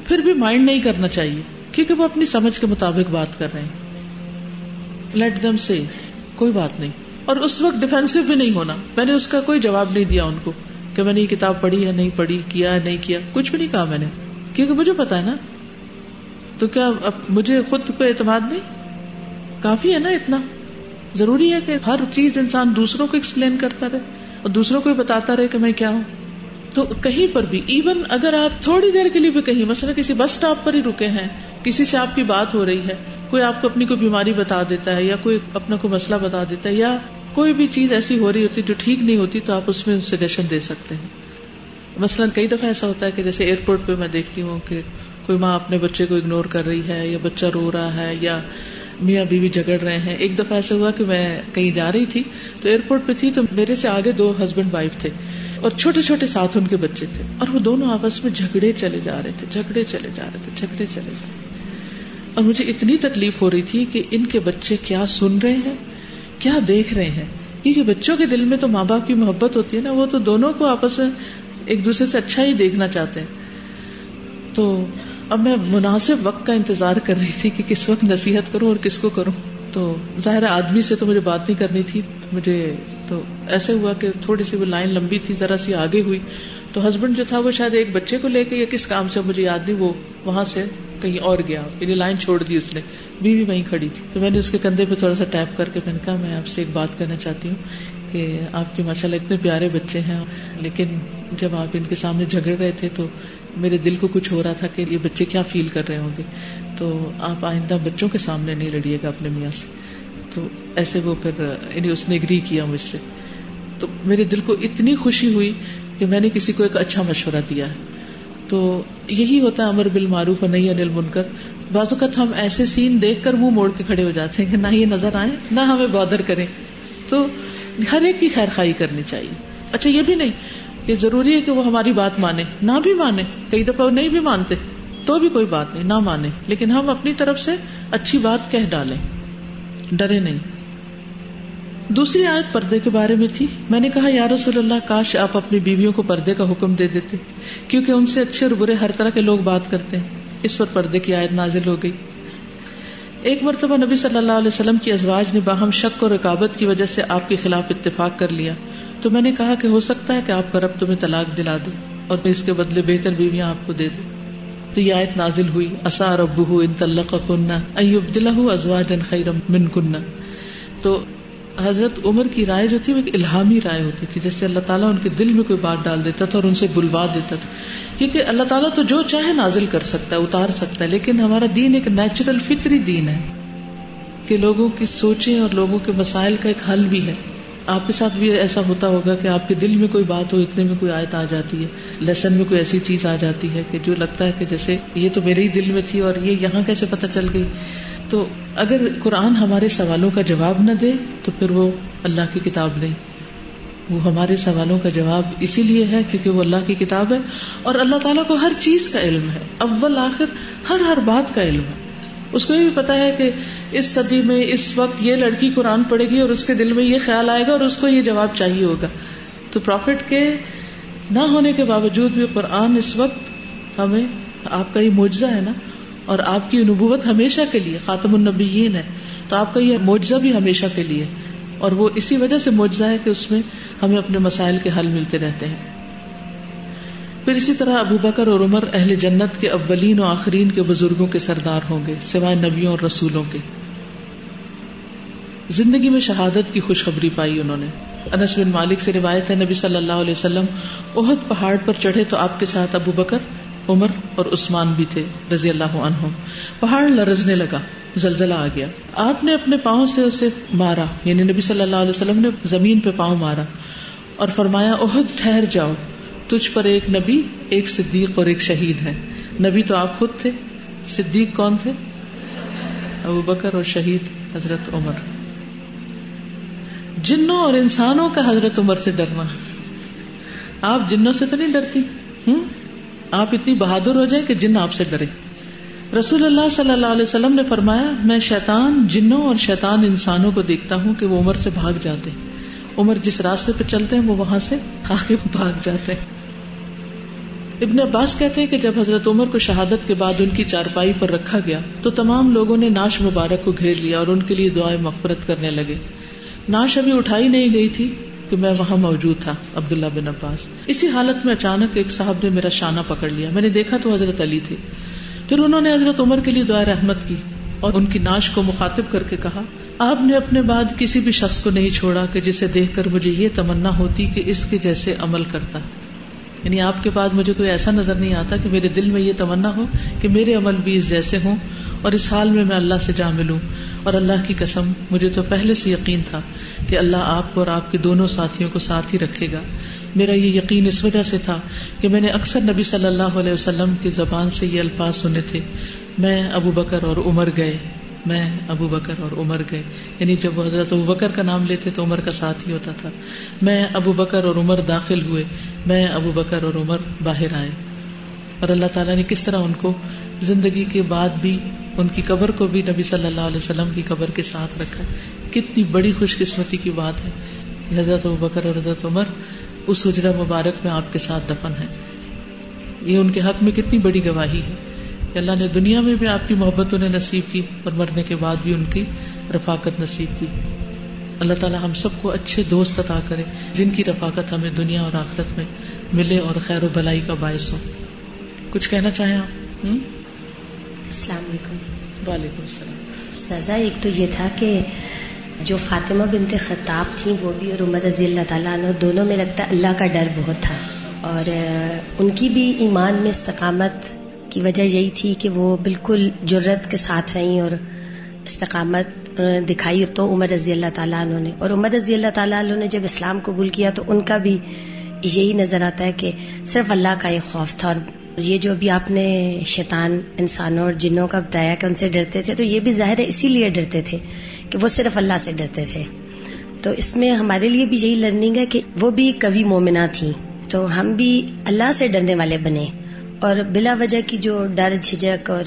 S1: پھر بھی مائنڈ نہیں کرنا چاہیے کیونکہ وہ اپنی سمجھ کے مطابق بات کر رہے ہیں. لیٹ دم سے کوئی بات نہیں, اور اس وقت ڈیفینسو بھی نہیں ہونا. میں نے اس کا کوئی جواب نہیں دیا ان کو کہ میں نے یہ کتاب پڑھی ہے نہیں پڑھی, کیا ہے نہیں کیا, کچھ بھی نہیں کہا میں نے, کیونکہ مجھے پتا ہے نا. تو کیا اب مجھے خود پہ اعتماد نہیں کافی ہے نا؟ اتنا ضروری ہے کہ ہر چیز انسان دوسروں کو ایکسپلین کرتا رہے اور دوسروں کو بتاتا رہے کہ میں کیا ہوں. تو کہیں پر بھی ایون اگر آپ تھوڑی دیر کے لیے بھی کہیں مثلا کسی بس اسٹاپ پر ہی رکے ہیں, کسی سے آپ کی بات ہو رہی ہے, کوئی آپ کو اپنی کوئی بیماری بتا دیتا ہے یا کوئی اپنا کوئی مسئلہ بتا دیتا ہے, یا کوئی بھی چیز ایسی ہو رہی ہوتی جو ٹھیک نہیں ہوتی, تو آپ اس میں سجیشن دے سکتے ہیں. مثلا کئی دفعہ ایسا ہوتا ہے کہ جیسے ایئرپورٹ پہ میں دیکھتی ہوں کہ کوئی ماں اپنے بچے کو اگنور کر رہی ہے, یا بچہ رو رہا ہے, یا میاں بیوی جھگڑ رہے ہیں. ایک دفعہ ایسا ہوا کہ میں کہیں جا رہی تھی تو ایئرپورٹ پہ تھی, تو میرے سے آگے 2 ہسبینڈ وائف تھے اور چھوٹے چھوٹے ساتھ ان کے بچے تھے, اور وہ دونوں آپس میں جھگڑے چلے جا رہے تھے. اور مجھے اتنی تکلیف ہو رہی تھی کہ ان کے بچے کیا سن رہے ہیں, کیا دیکھ رہے ہیں, کیونکہ بچوں کے دل میں تو ماں باپ کی محبت ہوتی ہے نا, وہ تو دونوں کو آپس میں ایک دوسرے سے اچھا ہی دیکھنا چاہتے ہیں. تو اب میں مناسب وقت کا انتظار کر رہی تھی کہ کس وقت نصیحت کروں اور کس کو کروں. تو ظاہر آدمی سے تو مجھے بات نہیں کرنی تھی, مجھے تو ایسے ہوا کہ تھوڑی سی وہ لائن لمبی تھی, ذرا سی آگے ہوئی تو ہسبینڈ جو تھا وہ شاید ایک بچے کو لے کے یا کس کام سے مجھے یاد نہیں, وہ وہاں سے کہیں اور گیا, یعنی لائن چھوڑ دی اس نے, بیوی وہیں کھڑی تھی. تو میں نے اس کے کندھے پہ تھوڑا سا ٹیپ کر کے میں نے کہا میں آپ سے ایک بات کرنا چاہتی ہوں کہ آپ کے ماشاءاللہ اتنے پیارے بچے ہیں, لیکن جب آپ ان کے سامنے جھگڑ رہے تھے تو میرے دل کو کچھ ہو رہا تھا کہ یہ بچے کیا فیل کر رہے ہوں گے, تو آپ آئندہ بچوں کے سامنے نہیں لڑیے گا اپنے میاں سے. تو ایسے وہ پھر یعنی اس نے ایگری کیا مجھ سے. تو میرے دل کو اتنی خوشی ہوئی کہ میں نے کسی کو ایک اچھا مشورہ دیا ہے. تو یہی ہوتا ہے امر بالمعروف اور نہی عن المنکر. بعض اوقات ہم ایسے سین دیکھ کر منہ موڑ کے کھڑے ہو جاتے ہیں کہ نہ یہ نظر آئے نہ ہمیں بادر کریں. تو ہر ایک کی خیر خواہی کرنی چاہیے. اچھا یہ بھی نہیں کہ ضروری ہے کہ وہ ہماری بات مانے, نہ بھی مانے, کئی دفعہ وہ نہیں بھی مانتے تو بھی کوئی بات نہیں, نہ مانے, لیکن ہم اپنی طرف سے اچھی بات کہہ ڈالیں, ڈرے نہیں. دوسری آیت پردے کے بارے میں تھی. میں نے کہا یا رسول اللہ کاش آپ اپنی بیویوں کو پردے کا حکم دے دیتے, کیونکہ ان سے اچھے اور برے ہر طرح کے لوگ بات کرتے ہیں. اس پر پردے کی آیت نازل ہو گئی. ایک مرتبہ نبی صلی اللہ علیہ وسلم کی ازواج نے باہم شک اور رقابت کی وجہ سے آپ کے خلاف اتفاق کر لیا, تو میں نے کہا کہ ہو سکتا ہے کہ آپ کا رب تمہیں طلاق دلا دے اور اس کے بدلے بہتر بیویاں آپ کو دے دے. تو یہ آیت نازل ہوئی عسى ربه ان طلقكن ان يبدله ازواجا خيرا منكن. تو حضرت عمر کی رائے جو تھی وہ ایک الہامی رائے ہوتی تھی، جیسے اللہ تعالیٰ ان کے دل میں کوئی بات ڈال دیتا تھا اور ان سے بلوا دیتا تھا، کیونکہ اللہ تعالیٰ تو جو چاہے نازل کر سکتا ہے، اتار سکتا ہے، لیکن ہمارا دین ایک نیچرل فطری دین ہے کہ لوگوں کی سوچیں اور لوگوں کے مسائل کا ایک حل بھی ہے. آپ کے ساتھ بھی ایسا ہوتا ہوگا کہ آپ کے دل میں کوئی بات ہو، اتنے میں کوئی آیت آ جاتی ہے، لیسن میں کوئی ایسی چیز آ جاتی ہے کہ جو لگتا ہے کہ جیسے یہ تو میرے ہی دل میں تھی اور یہ یہاں کیسے پتہ چل گئی. تو اگر قرآن ہمارے سوالوں کا جواب نہ دے تو پھر وہ اللہ کی کتاب نہیں. وہ ہمارے سوالوں کا جواب اسی لیے ہے کیونکہ وہ اللہ کی کتاب ہے، اور اللہ تعالیٰ کو ہر چیز کا علم ہے، اول آخر ہر بات کا علم ہے. اس کو یہ بھی پتا ہے کہ اس صدی میں اس وقت یہ لڑکی قرآن پڑھے گی اور اس کے دل میں یہ خیال آئے گا اور اس کو یہ جواب چاہیے ہوگا. تو پروفٹ کے نہ ہونے کے باوجود بھی قرآن اس وقت ہمیں، آپ کا یہ معجزہ ہے نا، اور آپ کی نبوت ہمیشہ کے لیے خاتم النبیین ہے، تو آپ کا یہ معجزہ بھی ہمیشہ کے لیے، اور وہ اسی وجہ سے معجزہ ہے کہ اس میں ہمیں اپنے مسائل کے حل ملتے رہتے ہیں. پھر اسی طرح ابو بکر اور عمر اہل جنت کے اولین و آخرین کے بزرگوں کے سردار ہوں گے سوائے نبیوں اور رسولوں کے. زندگی میں شہادت کی خوشخبری پائی انہوں نے. انس بن مالک سے روایت ہے، نبی صلی اللہ علیہ وسلم احد پہاڑ پر چڑھے تو آپ کے ساتھ ابو بکر، عمر اور عثمان بھی تھے رضی اللہ عنہم. پہاڑ لرزنے لگا، زلزلہ آ گیا. آپ نے اپنے پاؤں سے اسے مارا، یعنی نبی صلی اللہ علیہ وسلم نے زمین پہ پاؤں مارا اور فرمایا احد ٹھہر جاؤ، تجھ پر ایک نبی، ایک صدیق اور ایک شہید ہے. نبی تو آپ خود تھے، صدیق کون تھے؟ ابو بکر، اور شہید حضرت عمر. جنوں اور انسانوں کا حضرت عمر سے ڈرنا. آپ جنوں سے تو نہیں ڈرتی؟ آپ اتنی بہادر ہو جائیں کہ جن آپ سے ڈرے. رسول اللہ صلی اللہ علیہ وسلم نے فرمایا، میں شیطان جنوں اور شیطان انسانوں کو دیکھتا ہوں کہ وہ عمر سے بھاگ جاتے ہیں. عمر جس راستے پہ چلتے ہیں وہ وہاں سے آگے بھاگ جاتے ہیں. ابن عباس کہتے ہیں کہ جب حضرت عمر کو شہادت کے بعد ان کی چارپائی پر رکھا گیا تو تمام لوگوں نے نعش مبارک کو گھیر لیا اور ان کے لیے دعائیں مغفرت کرنے لگے. نعش ابھی اٹھائی نہیں گئی تھی کہ میں وہاں موجود تھا. عبداللہ بن عباس. اسی حالت میں اچانک ایک صاحب نے میرا شانہ پکڑ لیا، میں نے دیکھا تو حضرت علی تھے. پھر انہوں نے حضرت عمر کے لیے دعا رحمت کی اور ان کی نعش کو مخاطب کر کے کہا، آپ نے اپنے بعد کسی بھی شخص کو نہیں چھوڑا کہ جسے دیکھ کر مجھے یہ تمنا ہوتی کہ اس کے جیسے عمل کرتا. یعنی آپ کے بعد مجھے کوئی ایسا نظر نہیں آتا کہ میرے دل میں یہ تمنا ہو کہ میرے عمل بھی اس جیسے ہوں اور اس حال میں اللہ سے جا ملوں. اور اللہ کی قسم مجھے تو پہلے سے یقین تھا کہ اللہ آپ کو اور آپ کے دونوں ساتھیوں کو ساتھ ہی رکھے گا. میرا یہ یقین اس وجہ سے تھا کہ میں نے اکثر نبی صلی اللہ علیہ وسلم کی زبان سے یہ الفاظ سنے تھے، میں ابو بکر اور عمر گئے، میں ابو بکر اور عمر گئے. یعنی جب وہ حضرت ابو بکر کا نام لیتے تو عمر کا ساتھ ہی ہوتا تھا. میں ابو بکر اور عمر داخل ہوئے، میں ابو بکر اور عمر باہر آئے. اور اللہ تعالیٰ نے کس طرح ان کو زندگی کے بعد بھی ان کی قبر کو بھی نبی صلی اللہ علیہ وسلم کی قبر کے ساتھ رکھا. کتنی بڑی خوش قسمتی کی بات ہے کہ حضرت ابو بکر اور حضرت عمر اس حجرہ مبارک میں آپ کے ساتھ دفن ہیں. یہ ان کے حق میں کتنی بڑی گواہی ہے کہ اللہ نے دنیا میں بھی آپ کی محبت انہیں نصیب کی اور مرنے کے بعد بھی ان کی رفاقت نصیب کی. اللہ تعالیٰ ہم سب کو اچھے دوست عطا کرے جن کی رفاقت ہمیں دنیا اور آخرت میں ملے اور خیر و بھلائی کا باعث ہو. کچھ کہنا چاہیں آپ؟
S12: السلام علیکم.
S1: وعلیکم السلام.
S12: استاذہ، ایک تو یہ تھا کہ جو فاطمہ بنت خطاب تھیں وہ بھی اور عمر رضی اللہ تعالیٰ عنہ دونوں میں لگتا ہے اللہ کا ڈر بہت تھا، اور ان کی بھی ایمان میں استقامت کی وجہ یہی تھی کہ وہ بالکل جرت کے ساتھ رہیں اور استقامت دکھائی. تو عمر رضی اللہ تعالیٰ عنہ نے، اور عمر رضی اللہ تعالیٰ عنہ نے جب اسلام قبول کیا تو ان کا بھی یہی نظر آتا ہے کہ صرف اللہ کا ایک خوف تھا. اور یہ جو بھی آپ نے شیطان انسانوں اور جنوں کا بتایا کہ ان سے ڈرتے تھے، تو یہ بھی ظاہر ہے اسی لیے ڈرتے تھے کہ وہ صرف اللہ سے ڈرتے تھے. تو اس میں ہمارے لیے بھی یہی لرننگ ہے کہ وہ بھی قوی مومنہ تھیں، تو ہم بھی اللہ سے ڈرنے والے بنے اور بلا وجہ کی جو ڈر جھجک اور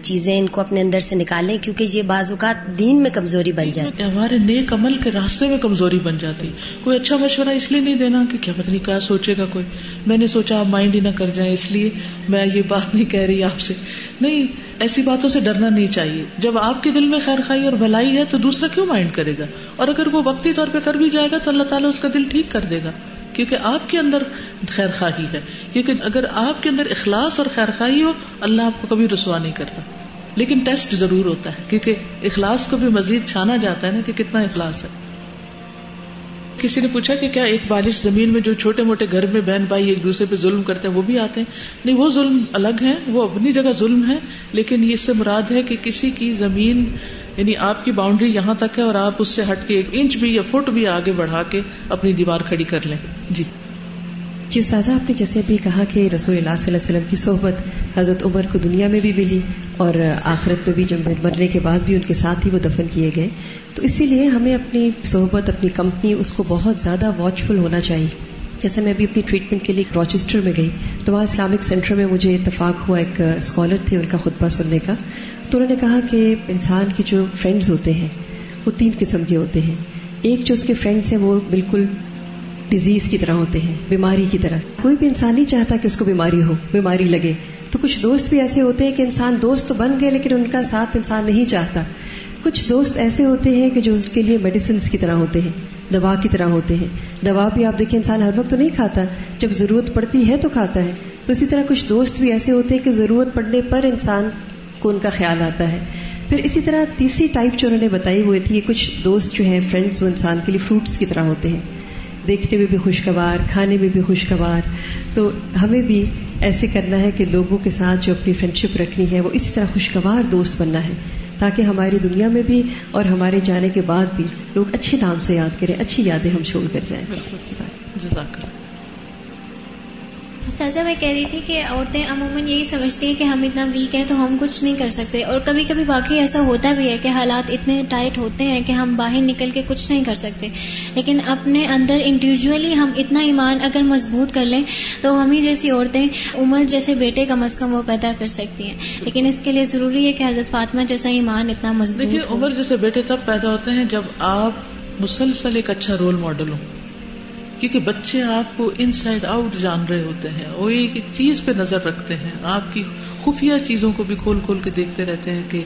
S12: چیزیں ان کو اپنے اندر سے نکالیں، کیونکہ یہ بعض اوقات دین میں کمزوری بن جاتی،
S1: ہمارے نیک عمل کے راستے میں کمزوری بن جاتی. کوئی اچھا مشورہ اس لیے نہیں دینا کہ کیا پتہ نہیں کیا سوچے گا کوئی، میں نے سوچا آپ مائنڈ ہی نہ کر جائیں اس لیے میں یہ بات نہیں کہہ رہی آپ سے. نہیں، ایسی باتوں سے ڈرنا نہیں چاہیے. جب آپ کے دل میں خیر خائی اور بھلائی ہے تو دوسرا کیوں مائنڈ کرے گا؟ اور اگر وہ وقتی طور پہ کر بھی جائے گا تو اللہ تعالیٰ اس کا دل ٹھیک کر دے گا. کیونکہ آپ کے اندر خیر خواہی ہے. کیونکہ اگر آپ کے اندر اخلاص اور خیر خواہی ہو, اللہ آپ کو کبھی رسوا نہیں کرتا. لیکن ٹیسٹ ضرور ہوتا ہے, کیونکہ اخلاص کو بھی مزید چھانا جاتا ہے نا کہ کتنا اخلاص ہے. کسی نے پوچھا کہ کیا ایک بالش زمین میں جو چھوٹے موٹے گھر میں بہن بھائی ایک دوسرے پہ ظلم کرتے ہیں وہ بھی آتے ہیں؟ نہیں, وہ ظلم الگ ہے, وہ اپنی جگہ ظلم ہے, لیکن اس سے مراد ہے کہ کسی کی زمین یعنی آپ کی باؤنڈری یہاں تک ہے اور آپ اس سے ہٹ کے 1 انچ بھی یا فٹ بھی آگے بڑھا کے اپنی دیوار کھڑی کر لیں. جی
S13: استاذہ, آپ نے جیسے بھی کہا کہ رسول اللہ صلی اللہ علیہ وسلم کی صحبت حضرت عمر کو دنیا میں بھی ملی اور آخرت میں بھی, جب مرنے کے بعد بھی ان کے ساتھ ہی وہ دفن کیے گئے, تو اسی لیے ہمیں اپنی صحبت, اپنی کمپنی, اس کو بہت زیادہ واچفل ہونا چاہیے. جیسے میں ابھی اپنی ٹریٹمنٹ کے لیے روچسٹر میں گئی تو وہاں اسلامک سینٹر میں مجھے اتفاق ہوا ایک اسکالر تھے, ان کا خطبہ سننے کا. تو انہوں نے کہا کہ انسان کی جو فرینڈز ہوتے ہیں وہ 3 قسم کے ہوتے ہیں. ایک جو اس کے فرینڈز ہیں وہ بالکل ڈیزیز کی طرح ہوتے ہیں, بیماری کی طرح. کوئی بھی انسان نہیں چاہتا کہ اس کو بیماری ہو, بیماری لگے. تو کچھ دوست بھی ایسے ہوتے ہیں کہ انسان دوست تو بن گئے لیکن ان کا ساتھ انسان نہیں چاہتا. کچھ دوست ایسے ہوتے ہیں کہ جو اس کے لیے میڈیسنز کی طرح ہوتے ہیں, دوا کی طرح ہوتے ہیں. دوا بھی آپ دیکھیں انسان ہر وقت تو نہیں کھاتا, جب ضرورت پڑتی ہے تو کھاتا ہے. تو اسی طرح کچھ دوست بھی ایسے ہوتے ہیں کہ ضرورت پڑنے پر انسان کو ان کا خیال آتا ہے. پھر اسی طرح تیسری ٹائپ جو انہوں نے بتائی وہ تھی, کچھ دوست جو ہیں فرینڈز وہ انسان کے لیے فروٹس کی طرح ہوتے ہیں, دیکھنے میں بھی خوشگوار, کھانے میں بھی خوشگوار. تو ہمیں بھی ایسے کرنا ہے کہ لوگوں کے ساتھ جو اپنی فرینڈشپ رکھنی ہے وہ اسی طرح خوشگوار دوست بننا ہے, تاکہ ہماری دنیا میں بھی اور ہمارے جانے کے بعد بھی لوگ اچھے نام سے یاد کریں, اچھی یادیں ہم چھوڑ کر جائیں.
S1: جزاک اللہ.
S14: استاذہ, میں کہہ رہی تھی کہ عورتیں عموماً یہی سمجھتی ہیں کہ ہم اتنا ویک ہیں تو ہم کچھ نہیں کر سکتے, اور کبھی کبھی واقعی ایسا ہوتا بھی ہے کہ حالات اتنے ٹائٹ ہوتے ہیں کہ ہم باہر نکل کے کچھ نہیں کر سکتے. لیکن اپنے اندر انڈیویجولی ہم اتنا ایمان اگر مضبوط کر لیں تو ہمیں جیسی عورتیں عمر جیسے بیٹے کم از کم وہ پیدا کر سکتی ہیں. لیکن اس کے لیے ضروری ہے کہ حضرت فاطمہ جیسا ایمان اتنا مضبوط.
S1: دیکھیے, عمر جیسے بیٹے تب پیدا ہوتے ہیں جب آپ مسلسل ایک اچھا رول ماڈل ہوں, کیونکہ بچے آپ کو ان سائڈ آؤٹ جان رہے ہوتے ہیں, وہ ایک چیز پہ نظر رکھتے ہیں, آپ کی خفیہ چیزوں کو بھی کھول کھول کے دیکھتے رہتے ہیں کہ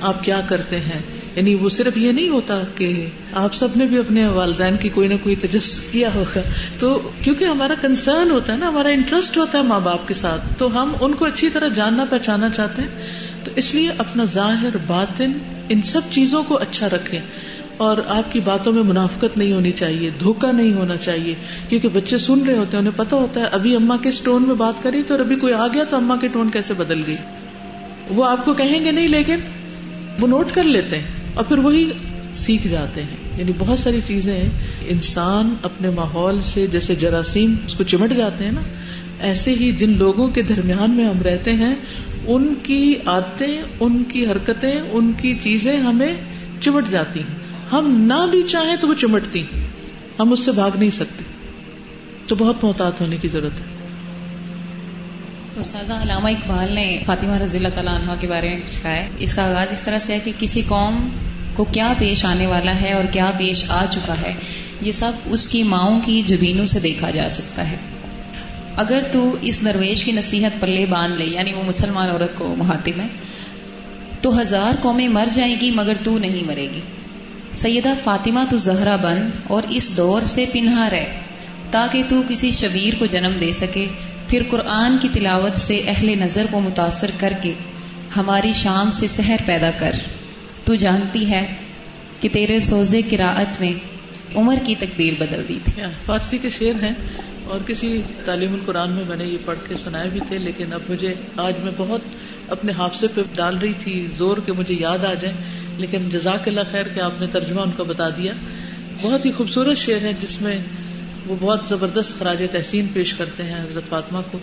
S1: آپ کیا کرتے ہیں. یعنی وہ صرف یہ نہیں ہوتا کہ آپ سب نے بھی اپنے والدین کی کوئی نہ کوئی تجسس کیا ہوگا, تو کیونکہ ہمارا کنسرن ہوتا ہے نا, ہمارا انٹرسٹ ہوتا ہے ماں باپ کے ساتھ, تو ہم ان کو اچھی طرح جاننا پہچاننا چاہتے ہیں. تو اس لیے اپنا ظاہر باطن ان سب چیزوں کو اچھا رکھیں, اور آپ کی باتوں میں منافقت نہیں ہونی چاہیے, دھوکہ نہیں ہونا چاہیے, کیونکہ بچے سن رہے ہوتے ہیں, انہیں پتا ہوتا ہے ابھی اماں کس ٹون میں بات کری تو ابھی کوئی آ گیا تو اماں کے ٹون کیسے بدل گئی. وہ آپ کو کہیں گے نہیں لیکن وہ نوٹ کر لیتے ہیں اور پھر وہی سیکھ جاتے ہیں. یعنی بہت ساری چیزیں انسان اپنے ماحول سے جیسے جراثیم اس کو چمٹ جاتے ہیں نا, ایسے ہی جن لوگوں کے درمیان میں ہم رہتے ہیں ان کی عادتیں, ان کی حرکتیں, ان کی چیزیں ہمیں چمٹ جاتی ہیں. ہم نہ بھی چاہیں تو وہ چمٹتی, ہم اس سے بھاگ نہیں سکتے. تو بہت محتاط ہونے کی ضرورت ہے.
S15: استاذہ, علامہ اقبال نے فاطمہ رضی اللہ تعالیٰ عنہ کے بارے میں کہا ہے, اس کا آغاز اس طرح سے ہے کہ کسی قوم کو کیا پیش آنے والا ہے اور کیا پیش آ چکا ہے یہ سب اس کی ماؤں کی جبینوں سے دیکھا جا سکتا ہے. اگر تو اس درویش کی نصیحت پلے باندھ لے, یعنی وہ مسلمان عورت کو مخاطب ہے, تو 1000 قومیں مر جائیں گی مگر تو نہیں مرے گی. سیدہ فاطمہ تو زہرا بن اور اس دور سے پنہا رہ, تاکہ تو کسی شبیر کو جنم دے سکے. پھر قرآن کی تلاوت سے اہل نظر کو متاثر کر کے ہماری شام سے سحر پیدا کر. تو جانتی ہے کہ تیرے سوزے قراءت نے عمر کی تقدیر بدل دی تھی.
S1: فارسی کے شعر ہیں اور کسی تعلیم القرآن میں میں نے یہ پڑھ کے سنائے بھی تھے, لیکن اب مجھے آج میں بہت اپنے حافظے پہ ڈال رہی تھی زور کہ مجھے یاد آ جائیں, لیکن جزاک اللہ خیر کہ آپ نے ترجمہ ان کا بتا دیا. بہت ہی خوبصورت شعر ہے جس میں وہ بہت زبردست خراج تحسین پیش کرتے ہیں حضرت فاطمہ کو.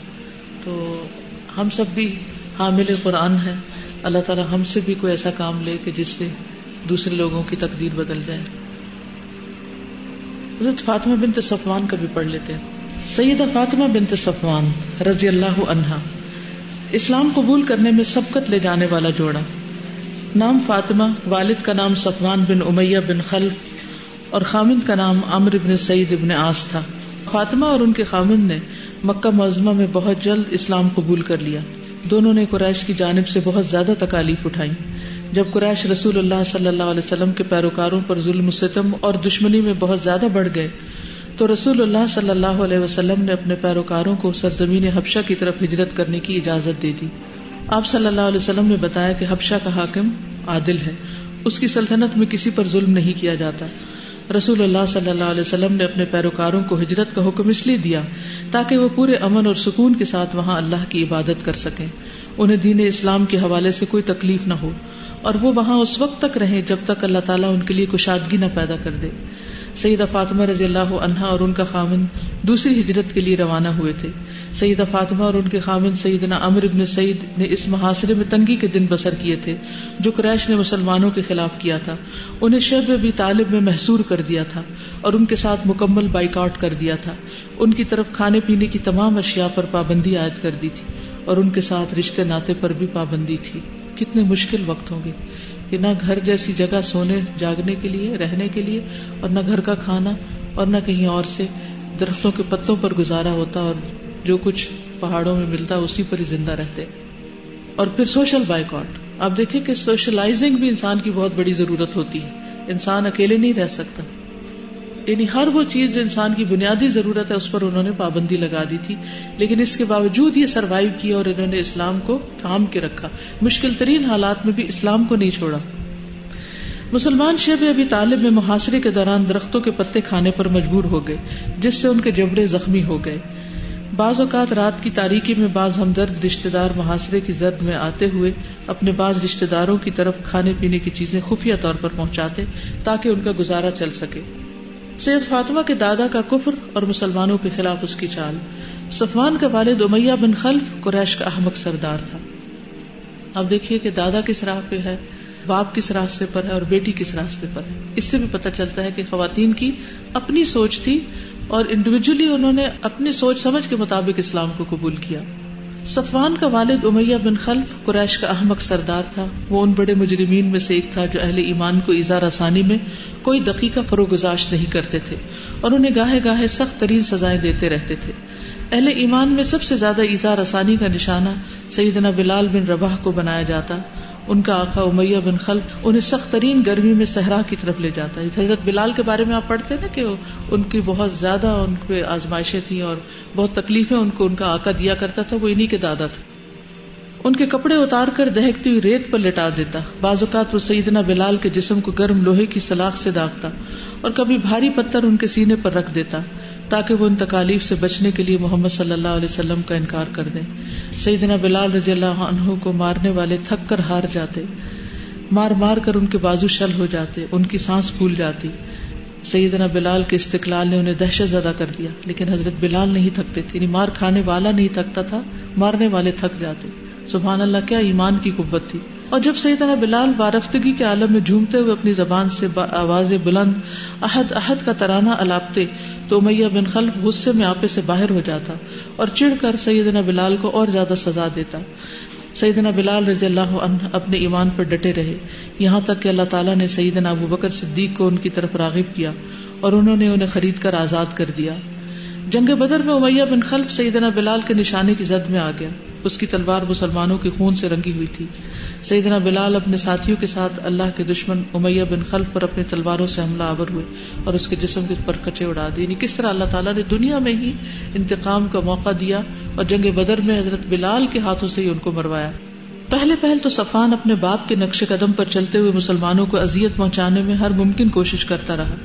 S1: تو ہم سب بھی حامل قرآن ہیں, اللہ تعالیٰ ہم سے بھی کوئی ایسا کام لے کہ جس سے دوسرے لوگوں کی تقدیر بدل جائے. حضرت فاطمہ بنت صفوان کا بھی پڑھ لیتے ہیں. سیدہ فاطمہ بنت صفوان رضی اللہ عنہا اسلام قبول کرنے میں سبقت لے جانے والا جوڑا. نام فاطمہ, والد کا نام صفوان بن امیہ بن خلف اور خامند کا نام عمرو بن سعید بن عاص تھا. فاطمہ اور ان کے خامند نے مکہ معظمہ میں بہت جلد اسلام قبول کر لیا. دونوں نے قریش کی جانب سے بہت زیادہ تکالیف اٹھائی. جب قریش رسول اللہ صلی اللہ علیہ وسلم کے پیروکاروں پر ظلم و ستم اور دشمنی میں بہت زیادہ بڑھ گئے تو رسول اللہ صلی اللہ علیہ وسلم نے اپنے پیروکاروں کو سرزمین حبشہ کی طرف ہجرت کرنے کی اجازت دے دی. آپ صلی اللہ علیہ وسلم نے بتایا کہ حبشہ کا حاکم عادل ہے، اس کی سلطنت میں کسی پر ظلم نہیں کیا جاتا. رسول اللہ صلی اللہ علیہ وسلم نے اپنے پیروکاروں کو ہجرت کا حکم اس لیے دیا تاکہ وہ پورے امن اور سکون کے ساتھ وہاں اللہ کی عبادت کر سکیں، انہیں دین اسلام کے حوالے سے کوئی تکلیف نہ ہو، اور وہ وہاں اس وقت تک رہیں جب تک اللہ تعالیٰ ان کے لیے کشادگی نہ پیدا کر دے. سیدہ فاطمہ رضی اللہ عنہا اور ان کا خاوند دوسری ہجرت کے لیے روانہ ہوئے تھے. سیدہ فاطمہ اور ان کے خاوند سیدنا عمرو بن سعید نے اس محاصرے میں تنگی کے دن بسر کیے تھے جو قریش نے مسلمانوں کے خلاف کیا تھا. انہیں شیب ابی طالب میں محصور کر دیا تھا اور ان کے ساتھ مکمل بائیکاٹ کر دیا تھا. ان کی طرف کھانے پینے کی تمام اشیاء پر پابندی عائد کر دی تھی اور ان کے ساتھ رشتے ناطے پر بھی پابندی تھی. کتنے مشکل وقت ہوں گے کہ نہ گھر جیسی جگہ سونے جاگنے کے لیے رہنے کے لیے، اور نہ گھر کا کھانا، اور نہ کہیں اور سے درختوں کے پتوں پر گزارا ہوتا، اور جو کچھ پہاڑوں میں ملتا اسی پر ہی زندہ رہتے. اور پھر سوشل بائیکاٹ. آپ دیکھیں کہ سوشلائزنگ بھی انسان کی بہت بڑی ضرورت ہوتی ہے. انسان اکیلے نہیں رہ سکتا، یعنی ہر وہ چیز جو انسان کی بنیادی ضرورت ہے اس پر انہوں نے پابندی لگا دی تھی، لیکن اس کے باوجود یہ سروائیو کیا اور انہوں نے اسلام کو تھام کے رکھا. مشکل ترین حالات میں بھی اسلام کو نہیں چھوڑا. مسلمان شیب ابی طالب میں محاصرے کے دوران درختوں کے پتے کھانے پر مجبور ہو گئے جس سے ان کے جبڑے زخمی ہو گئے. بعض اوقات رات کی تاریکی میں بعض ہمدرد رشتہ دار محاصرے کی زرد میں آتے ہوئے اپنے بعض رشتہ داروں کی طرف کھانے پینے کی چیزیں خفیہ طور پر پہنچاتے تاکہ ان کا گزارا چل سکے. سید فاطمہ کے دادا کا کفر اور مسلمانوں کے خلاف اس کی چال. صفوان کا والد امیہ بن خلف قریش کا احمق سردار تھا. اب دیکھیے کہ دادا کس راہ پہ ہے، باپ کس راستے پر ہے اور بیٹی کس راستے پر ہے. اس سے بھی پتہ چلتا ہے کہ خواتین کی اپنی سوچ تھی اور انڈیویجولی انہوں نے اپنی سوچ سمجھ کے مطابق اسلام کو قبول کیا. صفوان کا والد امیہ بن خلف قریش کا احمق سردار تھا. وہ ان بڑے مجرمین میں سے ایک تھا جو اہل ایمان کو ایذا رسانی میں کوئی دقیقہ فروگزاشت نہیں کرتے تھے اور انہیں گاہے گاہے سخت ترین سزائیں دیتے رہتے تھے. اہل ایمان میں سب سے زیادہ ایذا رسانی کا نشانہ سیدنا بلال بن رباح کو بنایا جاتا. ان کا آقا امیہ بن خلف انہیں سخت ترین گرمی میں صحرا کی طرف لے جاتا. حضرت بلال کے بارے میں آپ پڑھتے نا کہ ان کی بہت زیادہ ان پہ آزمائشیں تھیں اور بہت تکلیفیں ان کو ان کا آقا دیا کرتا تھا. وہ انہی کے دادا تھے. ان کے کپڑے اتار کر دہکتی ہوئی ریت پر لٹا دیتا. بعض اوقات وہ سیدنا بلال کے جسم کو گرم لوہے کی سلاخ سے داغتا اور کبھی بھاری پتھر ان کے سینے پر رکھ دیتا تاکہ وہ ان تکالیف سے بچنے کے لیے محمد صلی اللہ علیہ وسلم کا انکار کر دیں. سیدنا بلال رضی اللہ عنہ کو مارنے والے تھک کر ہار جاتے، مار مار کر ان کے بازو شل ہو جاتے، ان کی سانس پھول جاتی. سیدنا بلال کے استقلال نے انہیں دہشت زدہ کر دیا، لیکن حضرت بلال نہیں تھکتے تھے. یعنی مار کھانے والا نہیں تھکتا تھا، مارنے والے تھک جاتے. سبحان اللہ، کیا ایمان کی قوت تھی. اور جب سیدنا بلال بارفتگی کے عالم میں جھومتے ہوئے اپنی زبان سے آواز بلند احد احد کا ترانہ الاپتے تو امیہ بن خلف غصے میں آپے سے باہر ہو جاتا اور چڑھ کر سیدنا بلال کو اور زیادہ سزا دیتا. سیدنا بلال رضی اللہ عنہ اپنے ایمان پر ڈٹے رہے یہاں تک کہ اللہ تعالیٰ نے سیدنا ابو بکر صدیق کو ان کی طرف راغب کیا اور انہوں نے انہیں خرید کر آزاد کر دیا. جنگ بدر میں امیہ بن خلف سیدنا بلال کے نشانے کی زد میں آ گیا. اس کی تلوار مسلمانوں کے خون سے رنگی ہوئی تھی. سیدنا بلال اپنے ساتھیوں کے ساتھ اللہ کے دشمن امیہ بن خلف پر اپنی تلواروں سے حملہ آور ہوئے اور اس کے جسم کے پر کچے اڑا دیے. یعنی کس طرح اللہ تعالیٰ نے دنیا میں ہی انتقام کا موقع دیا اور جنگ بدر میں حضرت بلال کے ہاتھوں سے ہی ان کو مروایا. پہلے تو صفوان اپنے باپ کے نقش قدم پر چلتے ہوئے مسلمانوں کو اذیت پہنچانے میں ہر ممکن کوشش کرتا رہا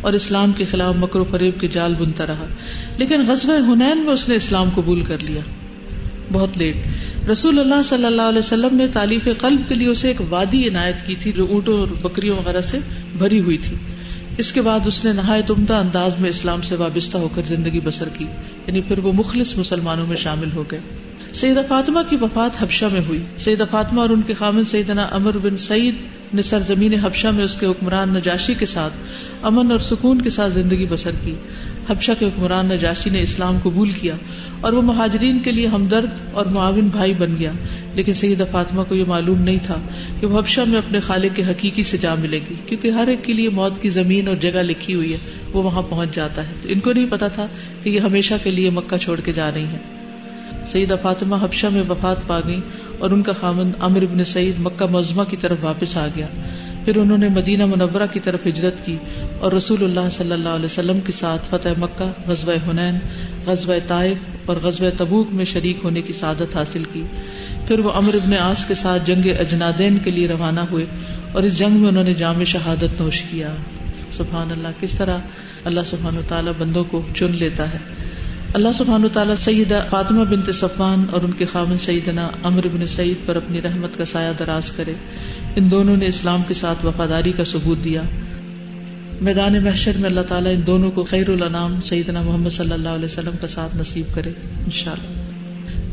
S1: اور اسلام کے خلاف مکر و فریب کے جال بنتا رہا. لیکن غزوہ حنین میں اس نے اسلام قبول کر لیا بہت لیٹ. رسول اللہ صلی اللہ علیہ وسلم نے تالیف قلب کے لیے اسے ایک وادی عنایت کی تھی جو اونٹوں اور بکریوں وغیرہ سے بھری ہوئی تھی. اس کے بعد اس نے نہایت عمدہ انداز میں اسلام سے وابستہ ہو کر زندگی بسر کی. یعنی پھر وہ مخلص مسلمانوں میں شامل ہو گئے. سیدہ فاطمہ کی وفات حبشہ میں ہوئی. سیدہ فاطمہ اور ان کے خاوند سیدنا عمرو بن سعید نے سرزمین حبشہ میں اس کے حکمران نجاشی کے ساتھ امن اور سکون کے ساتھ زندگی بسر کی. حبشہ کے حکمران نجاشی نے اسلام قبول کیا اور وہ مہاجرین کے لیے ہمدرد اور معاون بھائی بن گیا. لیکن سیدہ فاطمہ کو یہ معلوم نہیں تھا کہ وہ حبشہ میں اپنے خالق کے حقیقی سے جا ملے گی، کیونکہ ہر ایک کے لیے موت کی زمین اور جگہ لکھی ہوئی ہے، وہ وہاں پہنچ جاتا ہے. تو ان کو نہیں پتا تھا کہ یہ ہمیشہ کے لیے مکہ چھوڑ کے جا رہی ہیں. سیدہ فاطمہ حبشہ میں وفات پا گئی اور ان کا خاوند عمرو بن سعید مکہ معظمہ کی طرف واپس آ گیا. پھر انہوں نے مدینہ منورہ کی طرف ہجرت کی اور رسول اللہ صلی اللہ علیہ وسلم کے ساتھ فتح مکہ، غزوہ حنین، غزوہ طائف اور غزوہ تبوک میں شریک ہونے کی سعادت حاصل کی. پھر وہ عمرو بن عاص کے ساتھ جنگ اجنادین کے لیے روانہ ہوئے اور اس جنگ میں انہوں نے جام شہادت نوش کیا. سبحان اللہ، کس طرح اللہ سبحانہ وتعالی بندوں کو چن لیتا ہے. اللہ سبحانہ وتعالی سیدہ فاطمہ بنت صفوان اور ان کے خاوند سیدنا عمرو بن سعید پر اپنی رحمت کا سایہ دراز کرے. ان دونوں نے اسلام کے ساتھ وفاداری کا ثبوت دیا. میدان محشر میں اللہ تعالیٰ ان دونوں کو خیر الانام سیدنا محمد صلی اللہ علیہ وسلم کا ساتھ نصیب کرے انشاءاللہ.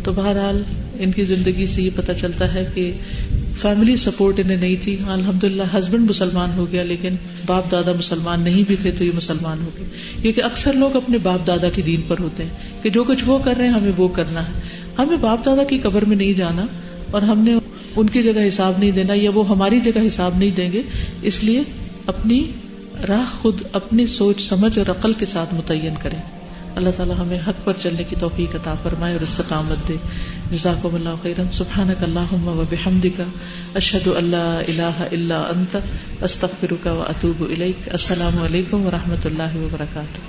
S1: تو بہرحال ان کی زندگی سے یہ پتہ چلتا ہے کہ فیملی سپورٹ انہیں نہیں تھی. الحمدللہ ہسبینڈ مسلمان ہو گیا لیکن باپ دادا مسلمان نہیں بھی تھے تو یہ مسلمان ہو گئے. کیونکہ اکثر لوگ اپنے باپ دادا کے دین پر ہوتے ہیں کہ جو کچھ وہ کر رہے ہیں ہمیں وہ کرنا ہے. ہمیں باپ دادا کی قبر میں نہیں جانا اور ہم نے ان کی جگہ حساب نہیں دینا یا وہ ہماری جگہ حساب نہیں دیں گے. اس لیے اپنی راہ خود اپنی سوچ سمجھ اور عقل کے ساتھ متعین کریں. اللہ تعالی ہمیں حق پر چلنے کی توفیق عطا فرمائے اور استقامت دے. جزاکم اللہ خیرا. سبحانک اللہم و بحمدک، اشہد ان لا الہ الا انت، استغفرک و اتوب الیک. السلام علیکم و رحمۃ اللہ وبرکاتہ.